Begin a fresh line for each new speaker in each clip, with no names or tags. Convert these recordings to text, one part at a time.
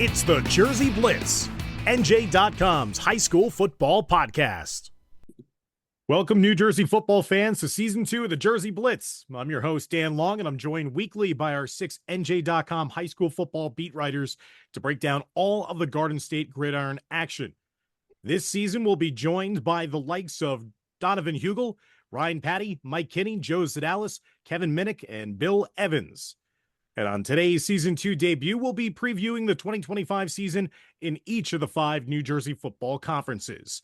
It's the Jersey Blitz, NJ.com's high school football podcast. Welcome, New Jersey football fans, to Season 2 of the Jersey Blitz. I'm your host, Dan Long, and I'm joined weekly by our 6 NJ.com high school football beat writers to break down all of the Garden State gridiron action. This season, we'll be joined by the likes of Donovan Hugel, Ryan Patty, Mike Kinney, Joe Zadalis, Kevin Minnick, and Bill Evans. And on today's Season 2 debut, we'll be previewing the 2025 season in each of the 5 New Jersey football conferences.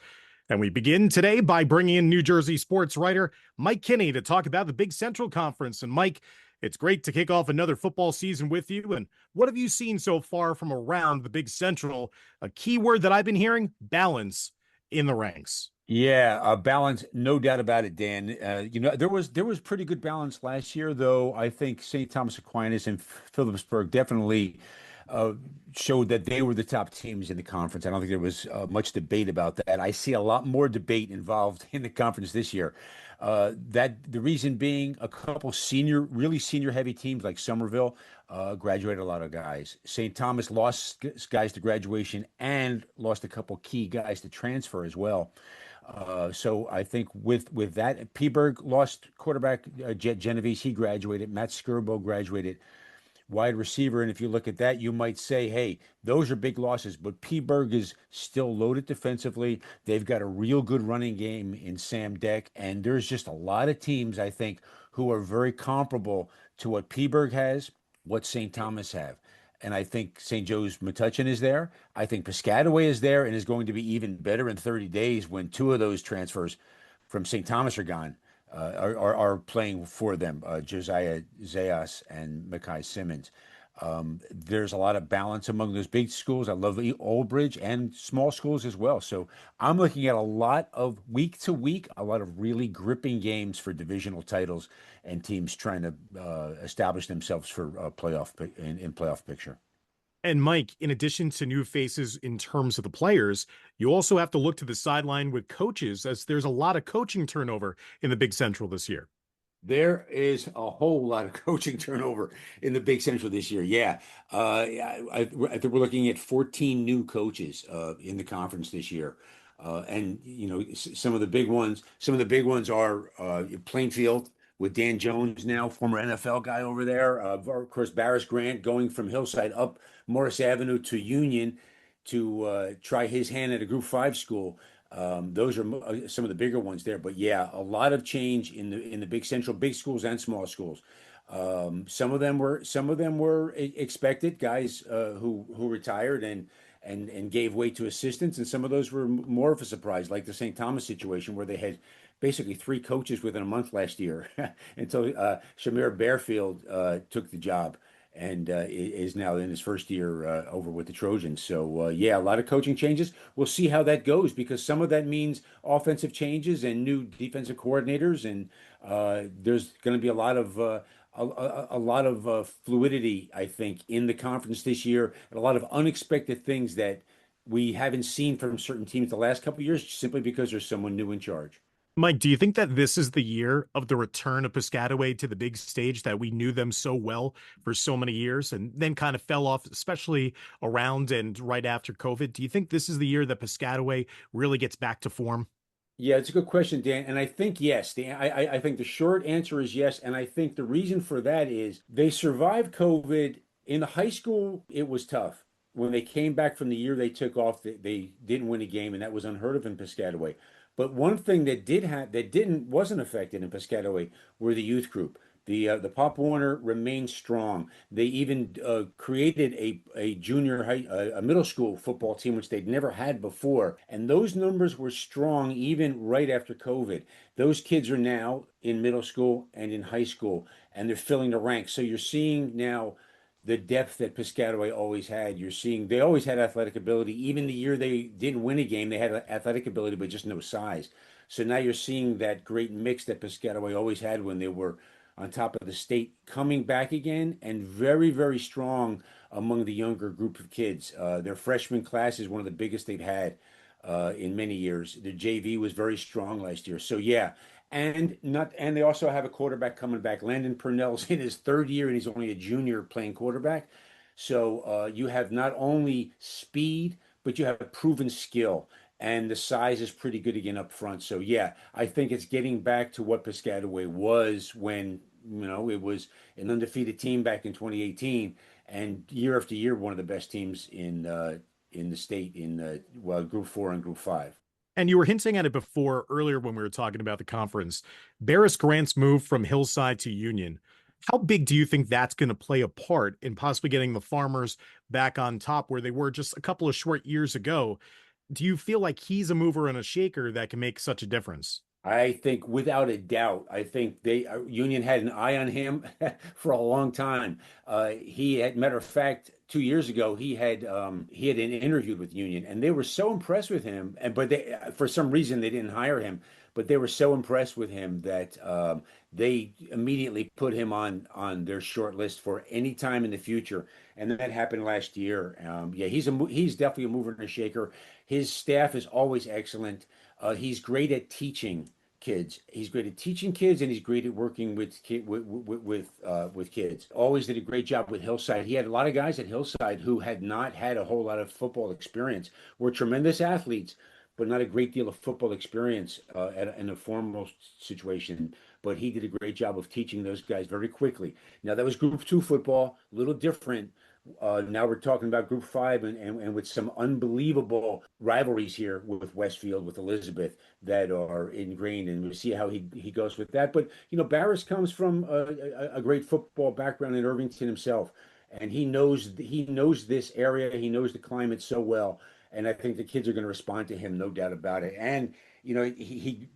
And we begin today by bringing in New Jersey sports writer Mike Kinney to talk about the Big Central Conference. And Mike, it's great to kick off another football season with you. And what have you seen so far from around the Big Central? A key word that I've been hearing, balance in the ranks.
Yeah, balance, no doubt about it, Dan. There was pretty good balance last year, though. I think St. Thomas Aquinas and Phillipsburg definitely showed that they were the top teams in the conference. I don't think there was much debate about that. I see a lot more debate involved in the conference this year. That the reason being a couple really senior heavy teams like Somerville graduated a lot of guys. St. Thomas lost guys to graduation and lost a couple key guys to transfer as well. So I think with that, Peaburg lost quarterback Jet Genovese. He graduated. Matt Skirbo graduated. Wide receiver, and if you look at that, you might say, hey, those are big losses, but Peaburg is still loaded defensively. They've got a real good running game in Sam Deck, and there's just a lot of teams, I think, who are very comparable to what Peaburg has, what St. Thomas have. And I think St. Joe's Metuchen is there. I think Piscataway is there and is going to be even better in 30 days when 2 of those transfers from St. Thomas are gone. Are playing for them, Josiah Zayas and Mackay Simmons. There's a lot of balance among those big schools. I love the Old Bridge and small schools as well. So I'm looking at a lot of week to week, a lot of really gripping games for divisional titles and teams trying to establish themselves for playoff picture.
And Mike, in addition to new faces in terms of the players, you also have to look to the sideline with coaches, as there's a lot of coaching turnover in the Big Central this year.
There is a whole lot of coaching turnover in the Big Central this year. Yeah. I think we're looking at 14 new coaches in the conference this year. And, some of the big ones are Plainfield with Dan Jones now, former NFL guy over there. Of course, Barris Grant going from Hillside up Morris Avenue to Union to try his hand at a Group 5 school. Those are some of the bigger ones there. But yeah, a lot of change in the Big Central, big schools and small schools. Some of them were expected, guys who retired and gave way to assistants, and some of those were more of a surprise, like the St. Thomas situation where they had basically 3 coaches within a month last year until Shamir Bearfield took the job and is now in his first year over with the Trojans. So, yeah, a lot of coaching changes. We'll see how that goes because some of that means offensive changes and new defensive coordinators, and there's going to be a lot of fluidity, I think, in the conference this year, and a lot of unexpected things that we haven't seen from certain teams the last couple of years simply because there's someone new in charge.
Mike, do you think that this is the year of the return of Piscataway to the big stage, that we knew them so well for so many years and then kind of fell off, especially around and right after COVID? Do you think this is the year that Piscataway really gets back to form?
Yeah, it's a good question, Dan. And I think yes. I think the short answer is yes. And I think the reason for that is they survived COVID. In the high school, it was tough. When they came back from the year they took off, they didn't win a game, and that was unheard of in Piscataway. But one thing wasn't affected in Piscataway were the youth group. The Pop Warner remained strong. They even created a a middle school football team, which they'd never had before. And those numbers were strong even right after COVID. Those kids are now in middle school and in high school, and they're filling the ranks. So you're seeing now the depth that Piscataway always had. You're seeing they always had athletic ability. Even the year they didn't win a game, they had athletic ability, but just no size. So now you're seeing that great mix that Piscataway always had when they were on top of the state coming back again, and very, very strong among the younger group of kids. Their freshman class is one of the biggest they've had in many years. The JV was very strong last year. So yeah, and they also have a quarterback coming back. Landon Purnell's in his 3rd year and he's only a junior playing quarterback. So you have not only speed, but you have proven skill. And the size is pretty good again up front. So yeah, I think it's getting back to what Piscataway was when, it was an undefeated team back in 2018, and year after year, one of the best teams in the state in Group 4 and Group 5.
And you were hinting at it before earlier when we were talking about the conference. Barris Grant's move from Hillside to Union. How big do you think that's going to play a part in possibly getting the Farmers back on top where they were just a couple of short years ago? Do you feel like he's a mover and a shaker that can make such a difference?
I think without a doubt, I think they Union had an eye on him for a long time. He had, matter of fact, 2 years ago, he had an interviewed with Union, and they were so impressed with him. But they, for some reason, they didn't hire him. But they were so impressed with him that they immediately put him on their short list for any time in the future. And that happened last year. Yeah, he's definitely a mover and a shaker. His staff is always excellent. He's great at teaching kids. He's great at teaching kids, and he's great at working with kids. Always did a great job with Hillside. He had a lot of guys at Hillside who had not had a whole lot of football experience. Were tremendous athletes, but not a great deal of football experience in a formal situation. But he did a great job of teaching those guys very quickly. Now that was Group 2 football, a little different. Now we're talking about Group 5 and with some unbelievable rivalries here with Westfield, with Elizabeth, that are ingrained, and we'll see how he goes with that. But Barris comes from a great football background in Irvington himself, and he knows this area, he knows the climate so well, and I think the kids are going to respond to him, no doubt about it. And he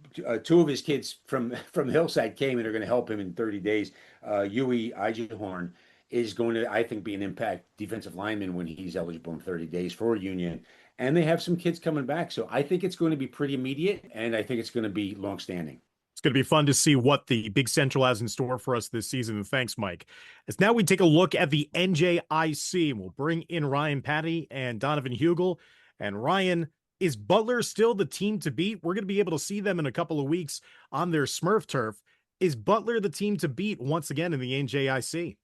two of his kids from Hillside came and are going to help him in 30 days. Yui Ejihorn is going to, I think, be an impact defensive lineman when he's eligible in 30 days for Union. And they have some kids coming back. So I think it's going to be pretty immediate, and I think it's going to be longstanding.
It's going to be fun to see what the Big Central has in store for us this season. And thanks, Mike. As now we take a look at the NJIC, and we'll bring in Ryan Patty and Donovan Hugel. And Ryan, is Butler still the team to beat? We're going to be able to see them in a couple of weeks on their Smurf turf. Is Butler the team to beat once again in the NJIC?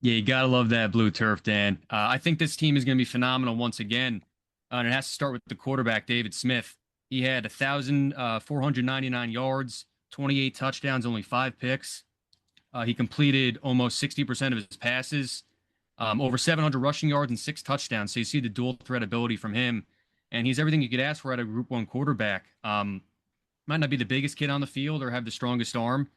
Yeah, you gotta love that blue turf, Dan. I think this team is going to be phenomenal once again. And it has to start with the quarterback, David Smith. He had 1,499 yards, 28 touchdowns, only 5 picks. He completed almost 60% of his passes, over 700 rushing yards and 6 touchdowns. So you see the dual threat ability from him. And he's everything you could ask for out of a Group 1 quarterback. Might not be the biggest kid on the field or have the strongest arm,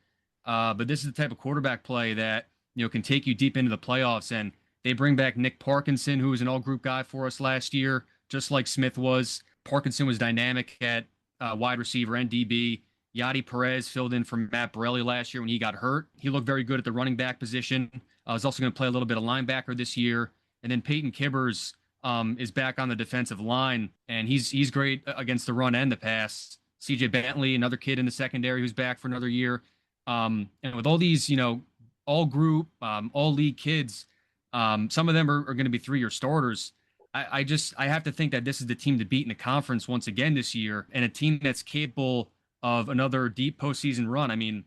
but this is the type of quarterback play that can take you deep into the playoffs. And they bring back Nick Parkinson, who was an all-group guy for us last year, just like Smith was. Parkinson was dynamic at wide receiver and DB. Yadi Perez filled in for Matt Borelli last year when he got hurt. He looked very good at the running back position. Was also going to play a little bit of linebacker this year. And then Peyton Kibbers is back on the defensive line, and he's great against the run and the pass. CJ Bentley, another kid in the secondary who's back for another year. And with all these, all group, all league kids, some of them are going to be 3-year starters. I have to think that this is the team to beat in the conference once again this year, and a team that's capable of another deep postseason run. I mean,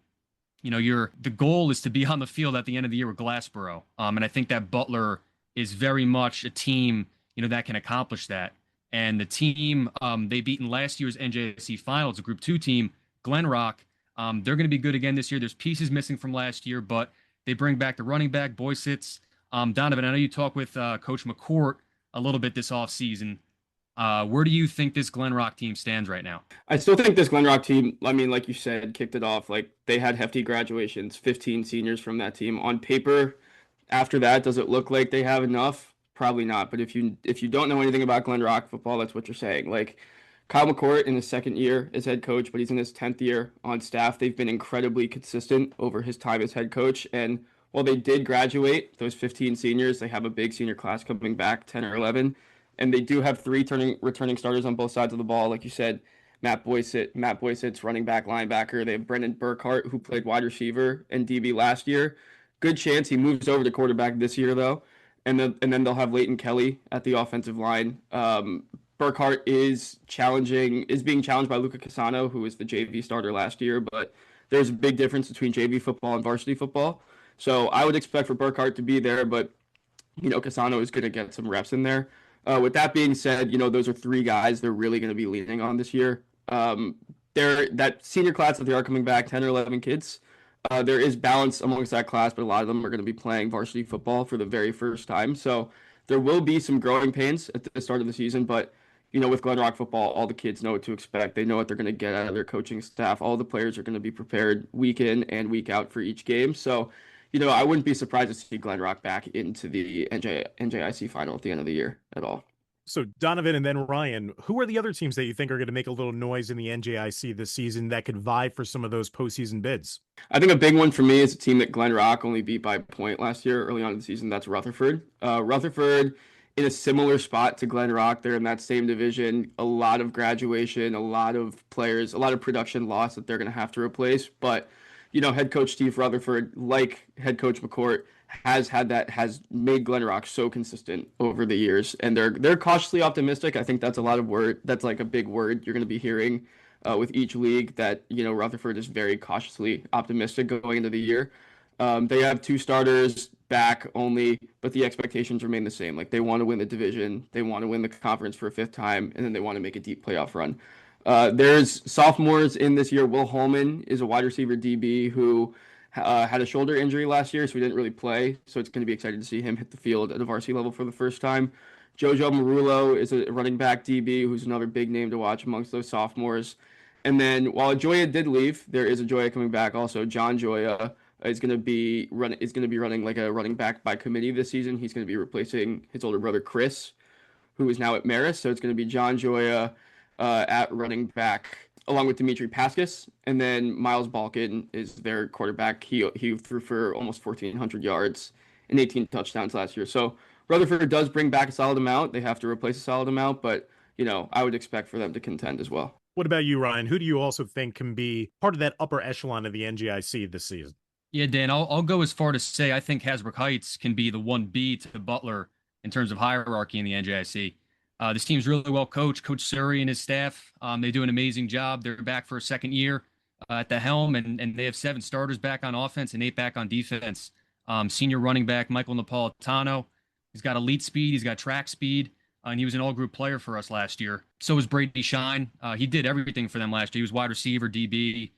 the goal is to be on the field at the end of the year with Glassboro. And I think that Butler is very much a team, that can accomplish that. And the team they beat in last year's NJIC finals, a Group 2 team, Glen Rock, they're going to be good again this year. There's pieces missing from last year, but they bring back the running back, Boysitz. Donovan, I know you talked with Coach McCourt a little bit this offseason. Where do you think this Glen Rock team stands right now?
I still think this Glen Rock team, I mean, like you said, kicked it off. Like, they had hefty graduations, 15 seniors from that team. On paper, after that, does it look like they have enough? Probably not. But if you don't know anything about Glen Rock football, that's what you're saying. Like, Kyle McCourt in his second year as head coach, but he's in his 10th year on staff. They've been incredibly consistent over his time as head coach. And while they did graduate, those 15 seniors, they have a big senior class coming back, 10 or 11. And they do have 3 returning starters on both sides of the ball. Like you said, Matt Boysitz, running back, linebacker. They have Brendan Burkhart, who played wide receiver and DB last year. Good chance he moves over to quarterback this year, though. And then they'll have Leighton Kelly at the offensive line. Burkhart is being challenged by Luca Casano, who was the JV starter last year. But there's a big difference between JV football and varsity football. So I would expect for Burkhart to be there, but Casano is going to get some reps in there. With that being said, those are three guys they're really going to be leaning on this year. That senior class that they are coming back, 10 or 11 kids. There is balance amongst that class, but a lot of them are going to be playing varsity football for the very first time. So there will be some growing pains at the start of the season, but with Glen Rock football, all the kids know what to expect. They know what they're going to get out of their coaching staff. All the players are going to be prepared week in and week out for each game. So, I wouldn't be surprised to see Glen Rock back into the NJIC final at the end of the year at all.
So Donovan and then Ryan, who are the other teams that you think are going to make a little noise in the NJIC this season that could vie for some of those postseason bids?
I think a big one for me is a team that Glen Rock only beat by a point last year early on in the season. That's Rutherford. Rutherford in a similar spot to Glen Rock. They're in that same division. A lot of graduation, a lot of players, a lot of production loss that they're going to have to replace. But, head coach Steve Rutherford, like head coach McCourt, has made Glen Rock so consistent over the years, and they're cautiously optimistic. I think that's like a big word you're going to be hearing with each league, that Rutherford is very cautiously optimistic going into the year. They have two starters back only, but the expectations remain the same. Like, they want to win the division, they want to win the conference for a fifth time, and then they want to make a deep playoff run. There's sophomores in this year. Will Holman is a wide receiver DB who had a shoulder injury last year, so he didn't really play. So it's going to be exciting to see him hit the field at a varsity level for the first time. Jojo Marullo is a running back DB who's another big name to watch amongst those sophomores. And then while Joya did leave, there is a Joya coming back also. John Joya is going to be running like a running back by committee this season. He's going to be replacing his older brother Chris, who is now at Marist. So it's going to be John Joya at running back, along with Dimitri Paskus, and then Miles Balkin is their quarterback. He threw for almost 1,400 yards and 18 touchdowns last year. So Rutherford does bring back a solid amount. They have to replace a solid amount, but I would expect for them to contend as well.
What about you, Ryan? Who do you also think can be part of that upper echelon of the NJIC this season?
Yeah, Dan, I'll go as far to say I think Hasbrook Heights can be the 1B to Butler in terms of hierarchy in the NJIC. This team's really well coached. Coach Surrey and his staff, they do an amazing job. They're back for a second year at the helm, and they have 7 starters back on offense and 8 back on defense. Senior running back Michael Napolitano, he's got elite speed, he's got track speed, and he was an all-group player for us last year. So was Brady Shine. He did everything for them last year. He was wide receiver, DB,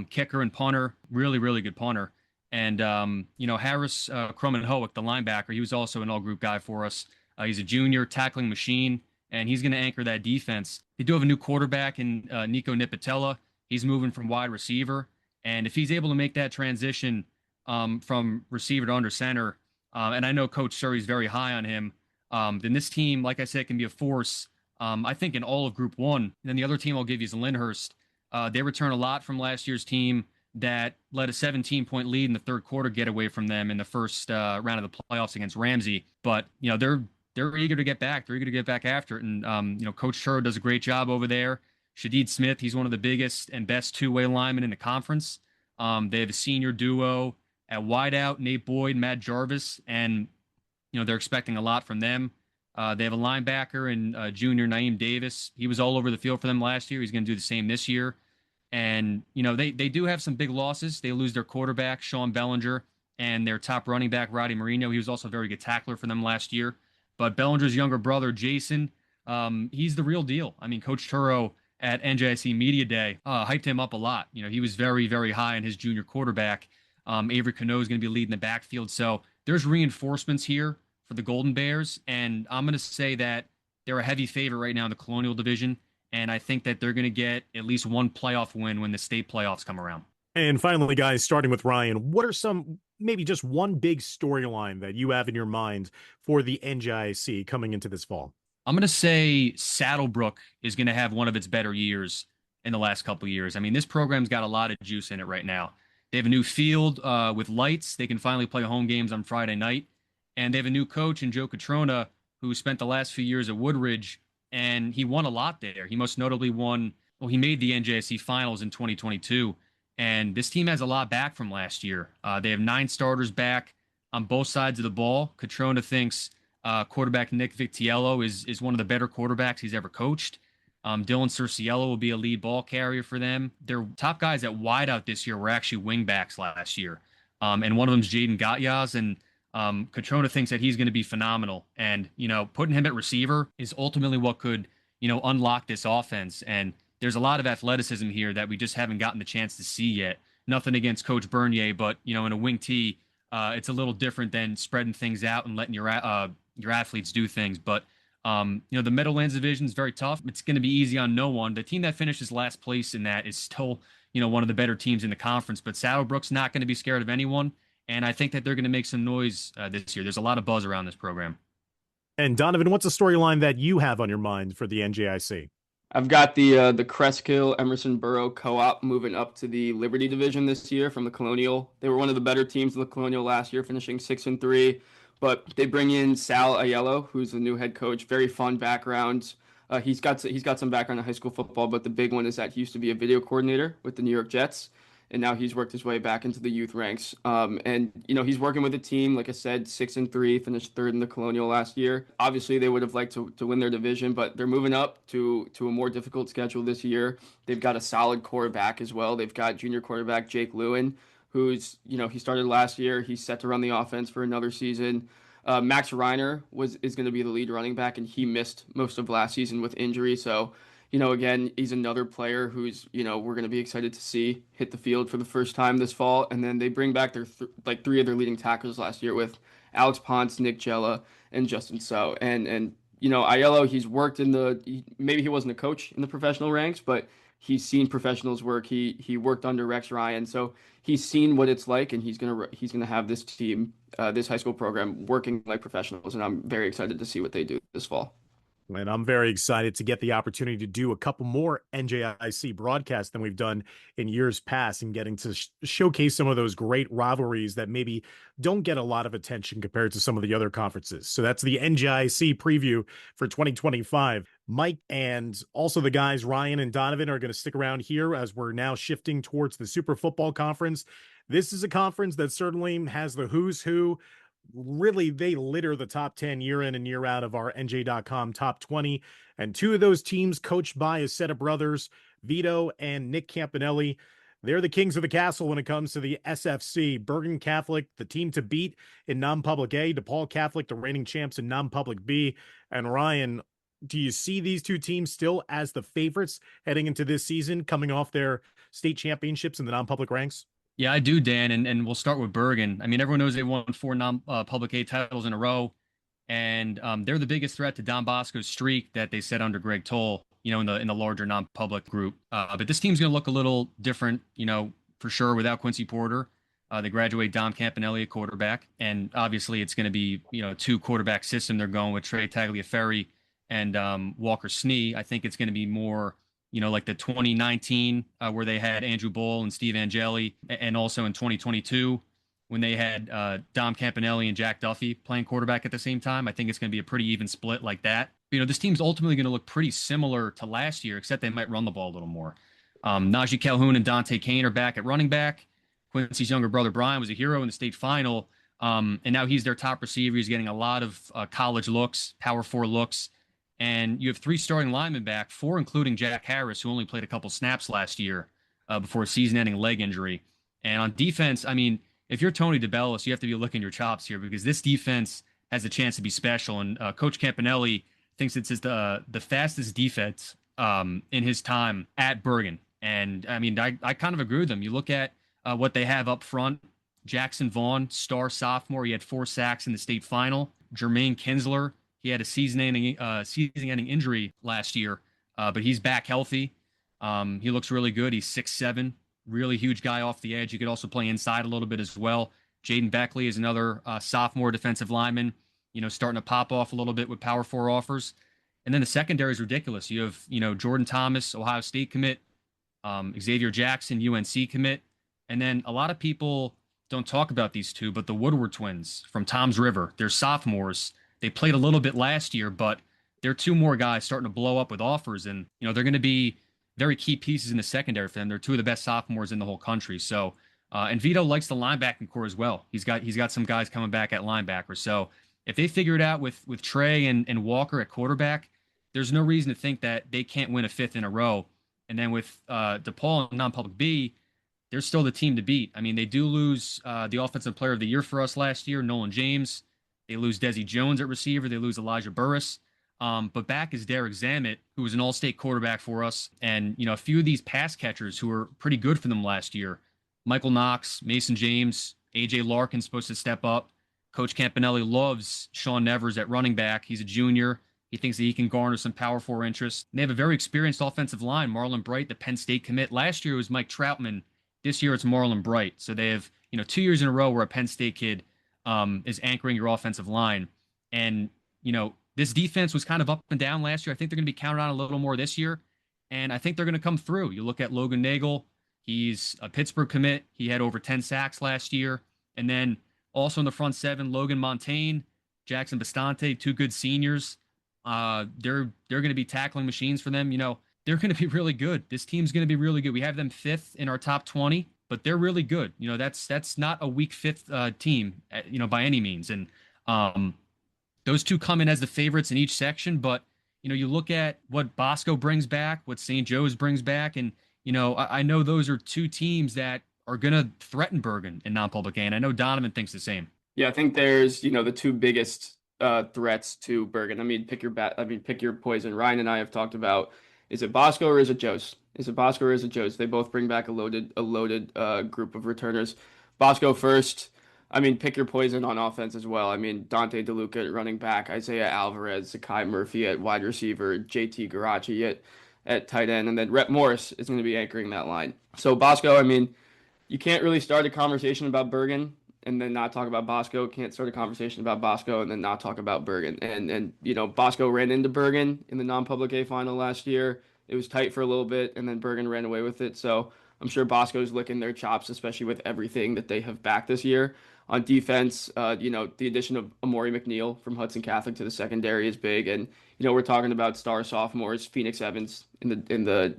kicker, and punter. Really, really good punter. And, Harris Crumman-Howick, the linebacker, he was also an all-group guy for us. He's a junior tackling machine, and he's going to anchor that defense. They do have a new quarterback in Nico Nipatella. He's moving from wide receiver. And if he's able to make that transition from receiver to under center, and I know Coach Surrey's very high on him, then this team, like I said, can be a force, I think, in all of Group 1. And then the other team I'll give you is Lyndhurst. They return a lot from last year's team that let a 17-point lead in the third quarter get away from them in the first round of the playoffs against Ramsey. But, they're eager to get back. They're eager to get back after it. And, Coach Churro does a great job over there. Shadid Smith, he's one of the biggest and best two-way linemen in the conference. They have a senior duo at wideout, Nate Boyd, Matt Jarvis, and, they're expecting a lot from them. They have a linebacker and junior Naeem Davis. He was all over the field for them last year. He's going to do the same this year. And, they do have some big losses. They lose their quarterback, Sean Bellinger, and their top running back, Roddy Marino. He was also a very good tackler for them last year. But Bellinger's younger brother, Jason, he's the real deal. I mean, Coach Turo at NJIC Media Day hyped him up a lot. He was very, very high on his junior quarterback. Avery Cano is going to be leading the backfield. So there's reinforcements here for the Golden Bears. And I'm going to say that they're a heavy favorite right now in the Colonial Division. And I think that they're going to get at least one playoff win when the state playoffs come around. And
finally, guys, starting with Ryan, what are maybe just one big storyline that you have in your mind for the NJIC coming into this fall?
I'm going to say Saddlebrook is going to have one of its better years in the last couple of years. I mean, this program's got a lot of juice in it right now. They have a new field with lights. They can finally play home games on Friday night. And they have a new coach in Joe Catrona, who spent the last few years at Woodridge, and he won a lot there. He most notably he made the NJIC finals in 2022. And this team has a lot back from last year. They have 9 starters back on both sides of the ball. Catrona thinks quarterback Nick Victiello is one of the better quarterbacks he's ever coached. Dylan Cerciello will be a lead ball carrier for them. Their top guys at wideout this year were actually wingbacks last year. And one of them is Jaden Gatyas. And Catrona thinks that he's going to be phenomenal. And, putting him at receiver is ultimately what could, unlock this offense. And there's a lot of athleticism here that we just haven't gotten the chance to see yet. Nothing against Coach Bernier, but, in a wing tee, it's a little different than spreading things out and letting your athletes do things. But, the Meadowlands division is very tough. It's going to be easy on no one. The team that finishes last place in that is still, one of the better teams in the conference. But Saddlebrook's not going to be scared of anyone. And I think that they're going to make some noise this year. There's a lot of buzz around this program.
And Donovan, what's a storyline that you have on your mind for the NJIC?
I've got the Cresskill Emerson Borough Co-op moving up to the Liberty Division this year from the Colonial. They were one of the better teams in the Colonial last year, finishing 6-3. But they bring in Sal Aiello, who's the new head coach. Very fun background. He's got some background in high school football, but the big one is that he used to be a video coordinator with the New York Jets, and now he's worked his way back into the youth ranks. And he's working with a team, like I said, 6-3, finished third in the Colonial last year. Obviously, they would have liked to win their division, but they're moving up to a more difficult schedule this year. They've got a solid quarterback as well. They've got junior quarterback Jake Lewin, who's he started last year. He's set to run the offense for another season. Max Reiner is going to be the lead running back, and he missed most of last season with injury. So, again, he's another player who's, we're going to be excited to see hit the field for the first time this fall. And then they bring back their three of their leading tackles last year with Alex Ponce, Nick Jella, and Justin So. And Aiello, he's worked maybe he wasn't a coach in the professional ranks, but he's seen professionals work. He worked under Rex Ryan, so he's seen what it's like, and he's gonna have this team, this high school program, working like professionals. And I'm very excited to see what they do this fall.
And I'm very excited to get the opportunity to do a couple more NJIC broadcasts than we've done in years past, and getting to showcase some of those great rivalries that maybe don't get a lot of attention compared to some of the other conferences. So that's the NJIC preview for 2025. Mike and also the guys, Ryan and Donovan, are going to stick around here as we're now shifting towards the Super Football Conference. This is a conference that certainly has the who's who. Really, they litter the top 10 year in and year out of our NJ.com top 20. And two of those teams coached by a set of brothers, Vito and Nick Campanelli. They're the kings of the castle when it comes to the SFC. Bergen Catholic, the team to beat in non-public A. DePaul Catholic, the reigning champs in non-public B. And Ryan, do you see these two teams still as the favorites heading into this season, coming off their state championships in the non-public ranks?
Yeah, I do, Dan, and we'll start with Bergen. I mean, everyone knows they won 4 non-public A titles in a row, and they're the biggest threat to Don Bosco's streak that they set under Greg Toll, in the larger non-public group. But this team's going to look a little different, for sure, without Quincy Porter. They graduate Dom Campanelli at quarterback, and obviously it's going to be, 2 quarterback system. They're going with Trey Tagliaferri and Walker Snee. I think it's going to be more like the 2019 where they had Andrew Bull and Steve Angeli, and also in 2022 when they had Dom Campanelli and Jack Duffy playing quarterback at the same time. I think it's going to be a pretty even split like that. This team's ultimately going to look pretty similar to last year, except they might run the ball a little more. Najee Calhoun and Dante Kane are back at running back. Quincy's younger brother Brian was a hero in the state final, and now he's their top receiver. He's getting a lot of college looks, Power 4 looks. And you have 3 starting linemen back, 4 including Jack Harris, who only played a couple snaps last year before a season-ending leg injury. And on defense, I mean, if you're Tony DeBellis, you have to be licking your chops here, because this defense has a chance to be special. And Coach Campanelli thinks it's the fastest defense in his time at Bergen. And, I mean, I kind of agree with them. You look at what they have up front. Jackson Vaughn, star sophomore. He had 4 sacks in the state final. Jermaine Kinsler. He had a season-ending injury last year, but he's back healthy. He looks really good. He's 6'7", really huge guy off the edge. He could also play inside a little bit as well. Jaden Beckley is another sophomore defensive lineman, starting to pop off a little bit with Power 4 offers. And then the secondary is ridiculous. You have, Jordan Thomas, Ohio State commit, Xavier Jackson, UNC commit. And then a lot of people don't talk about these two, but the Woodward twins from Toms River, they're sophomores. They played a little bit last year, but they're 2 more guys starting to blow up with offers. And, they're going to be very key pieces in the secondary for them. They're 2 of the best sophomores in the whole country. So, and Vito likes the linebacking core as well. He's got some guys coming back at linebacker. So if they figure it out with Trey and Walker at quarterback, there's no reason to think that they can't win a 5th in a row. And then with DePaul in non-public B, they're still the team to beat. I mean, they do lose the offensive player of the year for us last year, Nolan James. They lose Desi Jones at receiver. They lose Elijah Burris. But back is Derek Zammit, who was an all-state quarterback for us. And, a few of these pass catchers who were pretty good for them last year. Michael Knox, Mason James, A.J. Larkin's supposed to step up. Coach Campanelli loves Sean Nevers at running back. He's a junior. He thinks that he can garner some Power 4 interest. And they have a very experienced offensive line. Marlon Bright, the Penn State commit. Last year it was Mike Troutman. This year it's Marlon Bright. So they have, 2 years in a row where a Penn State kid is anchoring your offensive line. And, this defense was kind of up and down last year. I think they're going to be counted on a little more this year. And I think they're going to come through. You look at Logan Nagel. He's a Pittsburgh commit. He had over 10 sacks last year. And then also in the front seven, Logan Montaigne, Jackson Bastante, 2 good seniors. They're going to be tackling machines for them. They're going to be really good. This team's going to be really good. We have them 5th in our top 20, but they're really good. That's not a weak 5th team, by any means. And those two come in as the favorites in each section. But, you look at what Bosco brings back, what St. Joe's brings back. And, I know those are 2 teams that are going to threaten Bergen in non-public A. And I know Donovan thinks the same.
Yeah, I think there's, the 2 biggest threats to Bergen. I mean, pick your poison. Ryan and I have talked about, is it Bosco or is it Joe's? Is it Bosco or is it Joe's? They both bring back a loaded group of returners. Bosco first. I mean, pick your poison on offense as well. I mean, Dante DeLuca at running back, Isaiah Alvarez, Zakai Murphy at wide receiver, JT Garachi at tight end, and then Rhett Morris is going to be anchoring that line. So Bosco, I mean, you can't really start a conversation about Bergen and then not talk about Bosco. Can't start a conversation about Bosco and then not talk about Bergen. And Bosco ran into Bergen in the non-public A final last year. It was tight for a little bit, and then Bergen ran away with it. So I'm sure Bosco's licking their chops, especially with everything that they have back this year. On defense, the addition of Amori McNeil from Hudson Catholic to the secondary is big, and we're talking about star sophomores. Phoenix Evans in the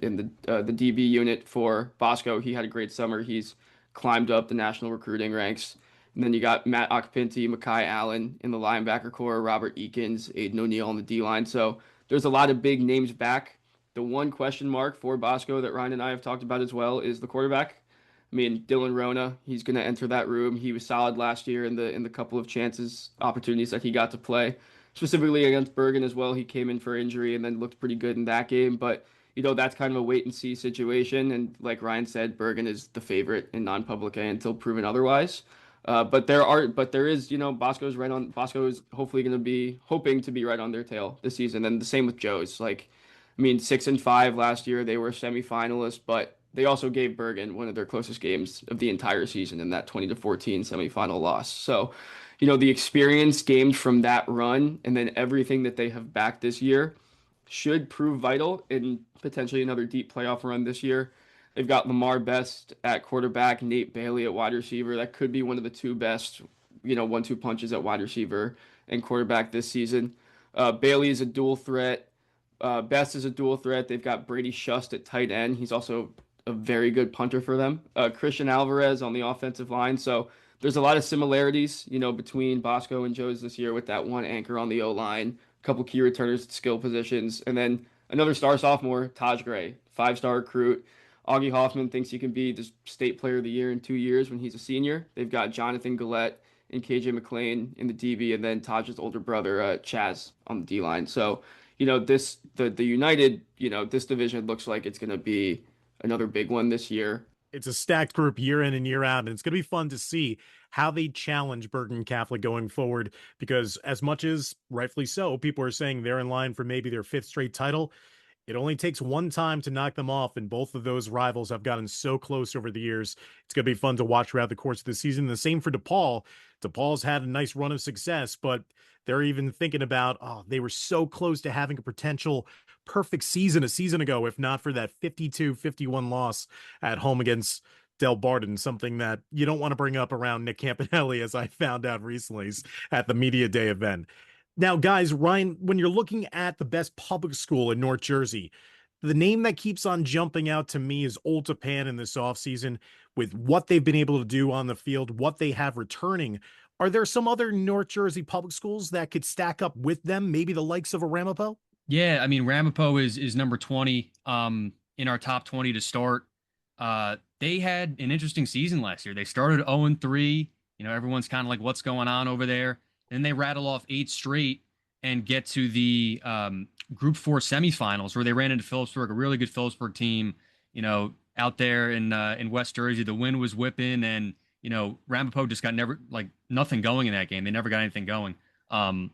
DB unit for Bosco. He had a great summer. He's climbed up the national recruiting ranks. And then you got Matt Okpinti, Makai Allen in the linebacker core, Robert Eakins, Aiden O'Neill on the D-line. So there's a lot of big names back. The one question mark for Bosco that Ryan and I have talked about as well is the quarterback. I mean, Dylan Rona, he's going to enter that room. He was solid last year in the couple of opportunities that he got to play, specifically against Bergen as well. He came in for injury and then looked pretty good in that game. But, that's kind of a wait and see situation. And like Ryan said, Bergen is the favorite in non-public A until proven otherwise. But there is, Bosco is hopefully going to be hoping to be right on their tail this season. And the same with Joe's. 6-5 last year, they were semifinalists, but they also gave Bergen one of their closest games of the entire season in that 20-14 semifinal loss. So, the experience gained from that run and then everything that they have back this year should prove vital in potentially another deep playoff run this year. They've got Lamar Best at quarterback, Nate Bailey at wide receiver. That could be one of the 2 best, 1-2 punches at wide receiver and quarterback this season. Bailey is a dual threat. Best is a dual threat. They've got Brady Shust at tight end. He's also a very good punter for them. Christian Alvarez on the offensive line. So there's a lot of similarities, between Bosco and Joe's this year with that one anchor on the O-line, a couple key returners at skill positions, and then another star sophomore, Taj Gray, 5-star recruit. Augie Hoffman thinks he can be the state player of the year in 2 years when he's a senior. They've got Jonathan Gillette and KJ McLean in the DB, and then Taj's older brother, Chaz, on the D-line. So, the United, this division looks like it's going to be another big one this year.
It's a stacked group year in and year out, and it's going to be fun to see how they challenge Bergen Catholic going forward, because as much as rightfully so, people are saying they're in line for maybe their 5th straight title. It only takes one time to knock them off, and both of those rivals have gotten so close over the years. It's going to be fun to watch throughout the course of the season. The same for DePaul. DePaul's had a nice run of success, but they're even thinking about, they were so close to having a potential perfect season a season ago, if not for that 52-51 loss at home against Del Barton, something that you don't want to bring up around Nick Campanelli, as I found out recently at the Media Day event. Now, guys, Ryan, when you're looking at the best public school in North Jersey, the name that keeps on jumping out to me is Old Tappan in this offseason, with what they've been able to do on the field, what they have returning. Are there some other North Jersey public schools that could stack up with them, maybe the likes of a Ramapo?
Yeah, I mean, Ramapo is number 20 in our top 20 to start. They had an interesting season last year. They started 0-3. Everyone's kind of like, what's going on over there? Then they rattle off 8 straight and get to the Group 4 semifinals where they ran into Phillipsburg, a really good Phillipsburg team, out there in West Jersey. The wind was whipping, and Ramapo just got nothing going in that game. They never got anything going. And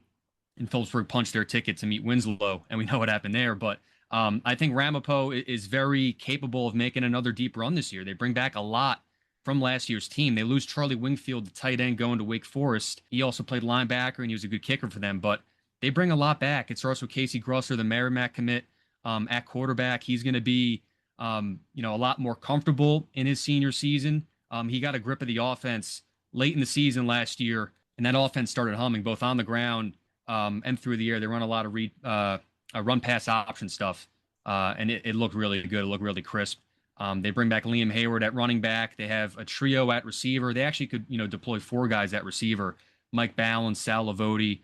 Phillipsburg punched their ticket to meet Winslow, and we know what happened there. But I think Ramapo is very capable of making another deep run this year. They bring back a lot from last year's team. They lose Charlie Wingfield, the tight end, going to Wake Forest. He also played linebacker, and he was a good kicker for them. But they bring a lot back. It's also Casey Grusser, the Merrimack commit, at quarterback. He's going to be, a lot more comfortable in his senior season. He got a grip of the offense late in the season last year, and that offense started humming both on the ground and through the air. They run a lot of run pass option stuff, and it looked really good. It looked really crisp. They bring back Liam Hayward at running back. They have a trio at receiver. They actually could, deploy 4 guys at receiver: Mike Ballin, Sal Lavoti,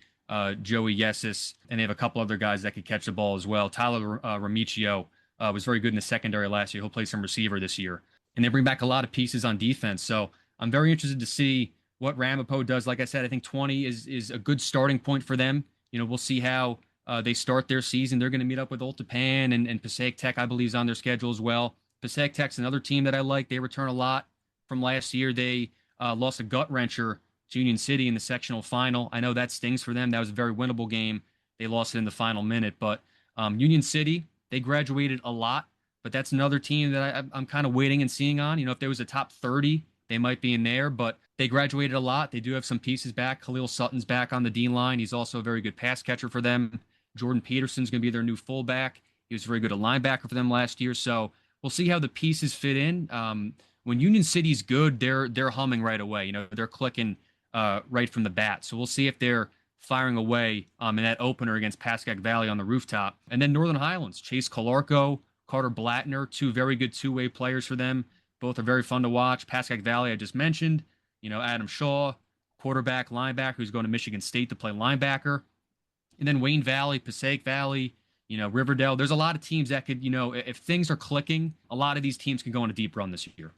Joey Yesis, and they have a couple other guys that could catch the ball as well. Tyler Remicchio was very good in the secondary last year. He'll play some receiver this year. And they bring back a lot of pieces on defense. So I'm very interested to see what Ramapo does. Like I said, I think 20 is a good starting point for them. We'll see how they start their season. They're going to meet up with Old Japan and Passaic Tech, I believe, is on their schedule as well. Passaic Tech's another team that I like. They return a lot from last year. They lost a gut wrencher to Union City in the sectional final. I know that stings for them. That was a very winnable game. They lost it in the final minute. But Union City, they graduated a lot. But that's another team that I'm kind of waiting and seeing on. If there was a top 30, they might be in there. But they graduated a lot. They do have some pieces back. Khalil Sutton's back on the D line. He's also a very good pass catcher for them. Jordan Peterson's going to be their new fullback. He was very good at linebacker for them last year. So we'll see how the pieces fit in. When Union City's good, they're humming right away. They're clicking right from the bat. So we'll see if they're firing away in that opener against Pascack Valley on the rooftop. And then Northern Highlands, Chase Calarco, Carter Blattner, 2 very good two-way players for them. Both are very fun to watch. Pascack Valley, I just mentioned. Adam Shaw, quarterback, linebacker, who's going to Michigan State to play linebacker. And then Wayne Valley, Passaic Valley, Riverdale. There's a lot of teams that could, if things are clicking, a lot of these teams can go on a deep run this year.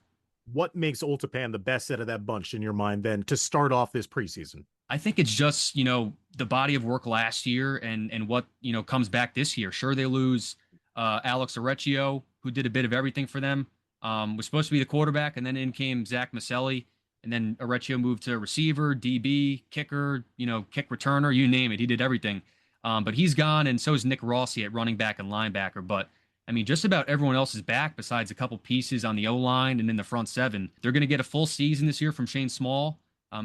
What makes Old Japan the best out of that bunch in your mind then to start off this preseason?
I think it's just, the body of work last year and what, comes back this year. Sure, they lose Alex Orecchio, who did a bit of everything for them, was supposed to be the quarterback, and then in came Zach Maselli, and then Orecchio moved to receiver, DB, kicker, kick returner, you name it. He did everything. But he's gone, and so is Nick Rossi at running back and linebacker. But, just about everyone else is back besides a couple pieces on the O-line and in the front 7. They're going to get a full season this year from Shane Small.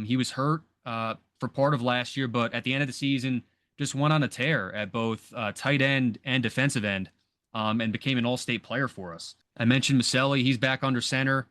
He was hurt for part of last year, but at the end of the season, just went on a tear at both tight end and defensive end. And became an all-state player for us. I mentioned Maselli. He's back under center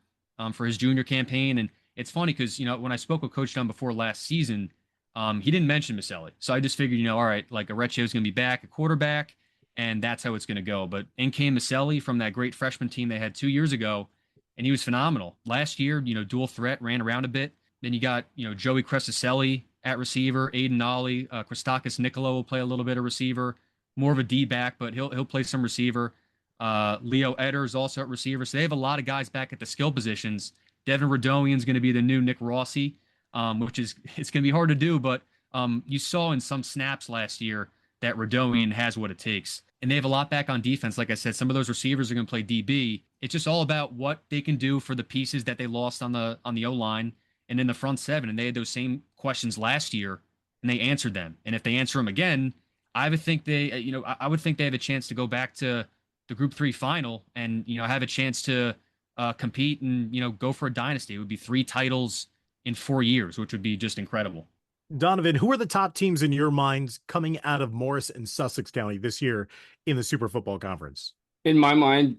for his junior campaign. And it's funny because, when I spoke with Coach Dunn before last season, he didn't mention Maselli. So I just figured, all right, like Orecchio's going to be back at quarterback, and that's how it's going to go. But in came Maselli from that great freshman team they had 2 years ago, and he was phenomenal. Last year, dual threat, ran around a bit. Then you got, Joey Cresicelli at receiver, Aiden Nolly, Christakis Nicolo will play a little bit of receiver. More of a D back, but he'll play some receiver. Leo Edders also at receiver. So they have a lot of guys back at the skill positions. Devin Radomian's going to be the new Nick Rossi, which is it's going to be hard to do, but you saw in some snaps last year that Radomian has what it takes. And they have a lot back on defense. Like I said, some of those receivers are going to play DB. It's just all about what they can do for the pieces that they lost on the O-line and in the front 7. And they had those same questions last year, and they answered them. And if they answer them again, I would think they have a chance to go back to the Group 3 final and, have a chance to compete and, go for a dynasty. It would be 3 titles in 4 years, which would be just incredible.
Donovan, who are the top teams in your minds coming out of Morris and Sussex County this year in the Super Football Conference?
In my mind,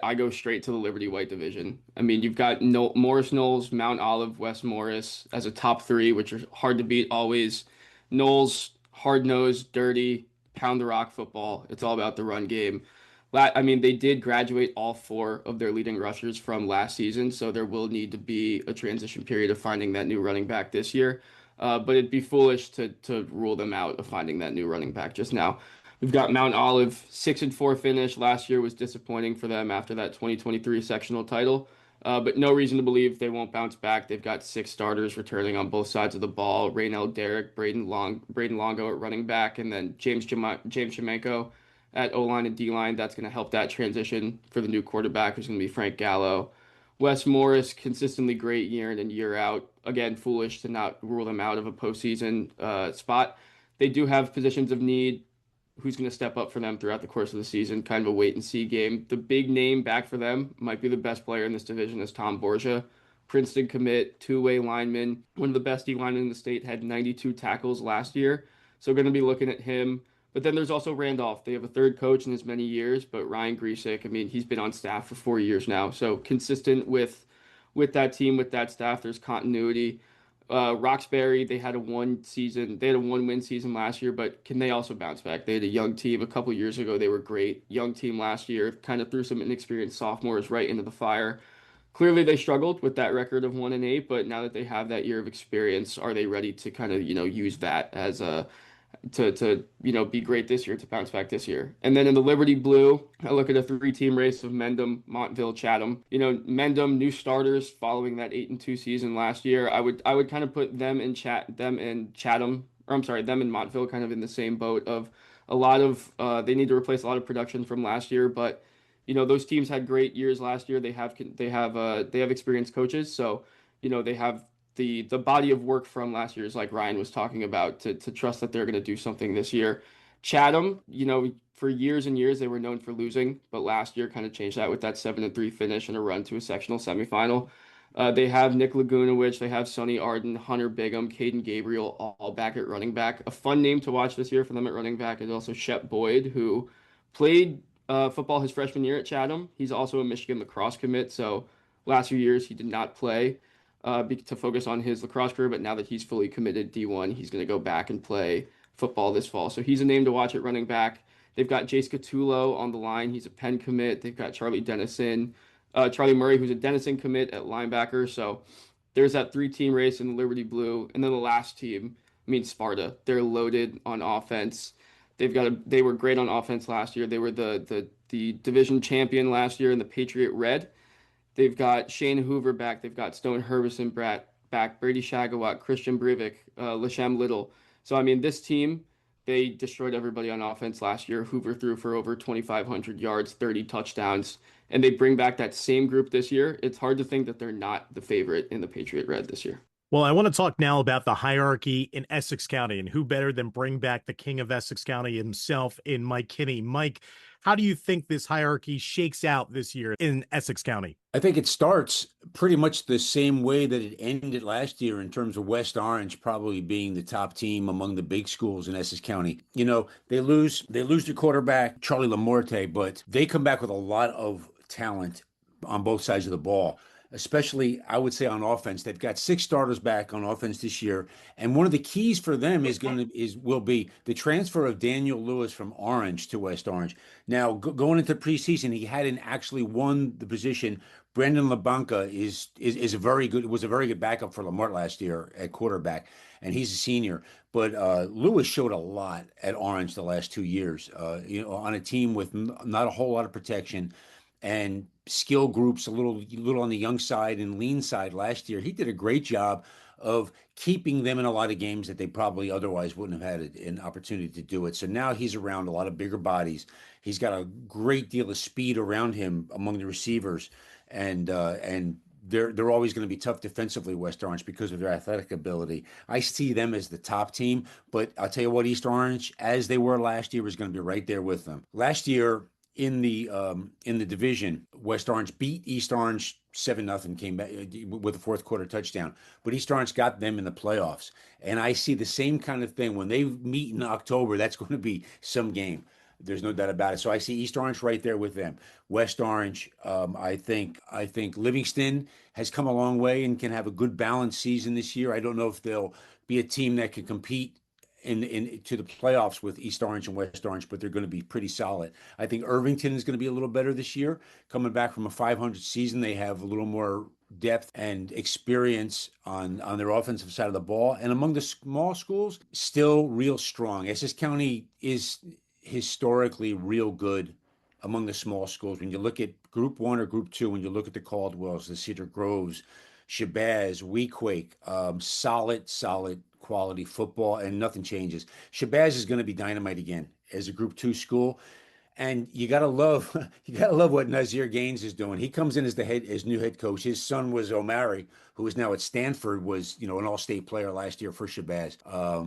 I go straight to the Liberty White division. You've got Morris Knowles, Mount Olive, West Morris as a top 3, which are hard to beat always. Knowles, hard-nosed, dirty, pound the rock football. It's all about the run game. They did graduate all 4 of their leading rushers from last season, so there will need to be a transition period of finding that new running back this year. But it'd be foolish to rule them out of finding that new running back just now. We've got Mount Olive, 6-4 finish. Last year was disappointing for them after that 2023 sectional title. But no reason to believe they won't bounce back. They've got 6 starters returning on both sides of the ball. Raynell Derrick, Braden Longo at running back, and then James Shemenko at O-line and D-line. That's going to help that transition for the new quarterback, who's going to be Frank Gallo. Wes Morris, consistently great year in and year out. Again, foolish to not rule them out of a postseason spot. They do have positions of need. Who's going to step up for them throughout the course of the season? Kind of a wait and see game. The big name back for them might be the best player in this division is Tom Borgia. Princeton commit, two-way lineman, one of the best D linemen in the state, had 92 tackles last year. So going to be looking at him. But then there's also Randolph. They have a third coach in as many years, but Ryan Griesick, I mean, he's been on staff for 4 years now. So consistent with that team, with that staff, there's continuity. Roxbury, they had a one win season last year, but can they also bounce back? They had a young team a couple years ago. They were great. Young team last year, kind of threw some inexperienced sophomores right into the fire. Clearly they struggled with that record of 1-8, but now that they have that year of experience, are they ready to kind of, use that as a to be great this year, to bounce back this year? And then in the Liberty Blue, I look at a 3-team race of Mendham, Montville, Chatham. Mendham, new starters following that 8-2 season last year. I would kind of put them and Chatham, or I'm sorry, them and Montville kind of in the same boat of a lot of they need to replace a lot of production from last year, but those teams had great years last year. They have experienced coaches, so they have the body of work from last year's, like Ryan was talking about, to trust that they're going to do something this year. Chatham, for years and years they were known for losing, but last year kind of changed that with that 7-3 finish and a run to a sectional semifinal. They have Nick Lagunowich, they have Sonny Arden, Hunter Bigham, Caden Gabriel, all back at running back. A fun name to watch this year for them at running back is also Shep Boyd, who played football his freshman year at Chatham. He's also a Michigan lacrosse commit, so last few years he did not play to focus on his lacrosse career, but now that he's fully committed D1, he's going to go back and play football this fall. So he's a name to watch at running back. They've got Jace Catullo on the line. He's a Penn commit. They've got Charlie Murray, who's a Denison commit at linebacker. So there's that 3-team race in the Liberty Blue. And then the last team, Sparta. They're loaded on offense. They were great on offense last year. They were the division champion last year in the Patriot Red. They've got Shane Hoover back. They've got Stone Herbison back, Brady Shagawat, Christian Brivik, Lashem Little. So, this team, they destroyed everybody on offense last year. Hoover threw for over 2,500 yards, 30 touchdowns, and they bring back that same group this year. It's hard to think that they're not the favorite in the Patriot Red this year.
Well, I want to talk now about the hierarchy in Essex County, and who better than bring back the king of Essex County himself in Mike Kinney. Mike, how do you think this hierarchy shakes out this year in Essex County?
I think it starts pretty much the same way that it ended last year in terms of West Orange probably being the top team among the big schools in Essex County. They lose their quarterback, Charlie Lamorte, but they come back with a lot of talent on both sides of the ball. Especially, I would say, on offense. They've got 6 starters back on offense this year, and one of the keys for them will be the transfer of Daniel Lewis from Orange to West Orange. Now, going into preseason, he hadn't actually won the position. Brandon LaBanca was a very good backup for Lamart last year at quarterback, and he's a senior. But Lewis showed a lot at Orange the last 2 years. On a team with not a whole lot of protection and skill groups a little on the young side and lean side last year. He did a great job of keeping them in a lot of games that they probably otherwise wouldn't have had an opportunity to do it. So now he's around a lot of bigger bodies. He's got a great deal of speed around him among the receivers, and they're always going to be tough defensively, West Orange, because of their athletic ability. I see them as the top team, but I'll tell you what, East Orange, as they were last year, is going to be right there with them. Last year, in the division, West Orange beat East Orange 7-0, came back with a fourth quarter touchdown. But East Orange got them in the playoffs, and I see the same kind of thing when they meet in October. That's going to be some game. There's no doubt about it. So I see East Orange right there with them. West Orange, I think Livingston has come a long way and can have a good balanced season this year. I don't know if they'll be a team that can compete to the playoffs with East Orange and West Orange, but they're going to be pretty solid. I think Irvington is going to be a little better this year. Coming back from a 500 season, they have a little more depth and experience on their offensive side of the ball. And among the small schools, still real strong. Essex County historically real good among the small schools. When you look at Group 1 or Group 2, when you look at the Caldwells, the Cedar Groves, Shabazz, Weequahic, solid quality football, and nothing changes. Shabazz is going to be dynamite again as a Group 2 school. And you gotta love what Nazir Gaines is doing. He comes in as new head coach. His son was Omari, who is now at Stanford, was an all-state player last year for Shabazz.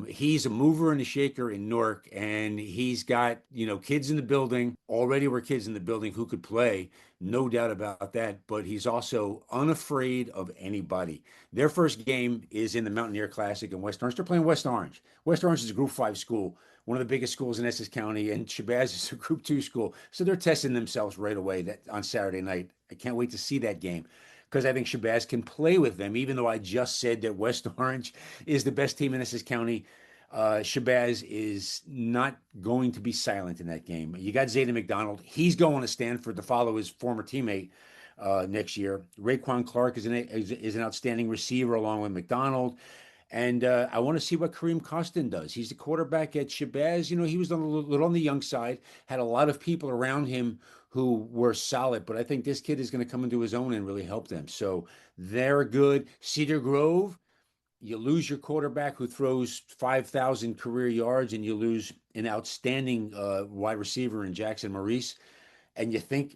He's a mover and a shaker in Newark, and he's got kids in the building. Already were kids in the building who could play, no doubt about that. But he's also unafraid of anybody. Their first game is in the Mountaineer Classic in West Orange. They're playing West Orange. West Orange is a Group 5 school, one of the biggest schools in Essex County, and Shabazz is a Group 2 school. So they're testing themselves right away on Saturday night. I can't wait to see that game because I think Shabazz can play with them, even though I just said that West Orange is the best team in Essex County. Shabazz is not going to be silent in that game. You got Zayden McDonald. He's going to Stanford to follow his former teammate next year. Raekwon Clark is an outstanding receiver along with McDonald. And I want to see what Kareem Costin does. He's the quarterback at Shabazz. He was a little on the young side, had a lot of people around him who were solid, but I think this kid is going to come into his own and really help them. So they're good. Cedar Grove, you lose your quarterback who throws 5,000 career yards, and you lose an outstanding wide receiver in Jackson Maurice. And you think,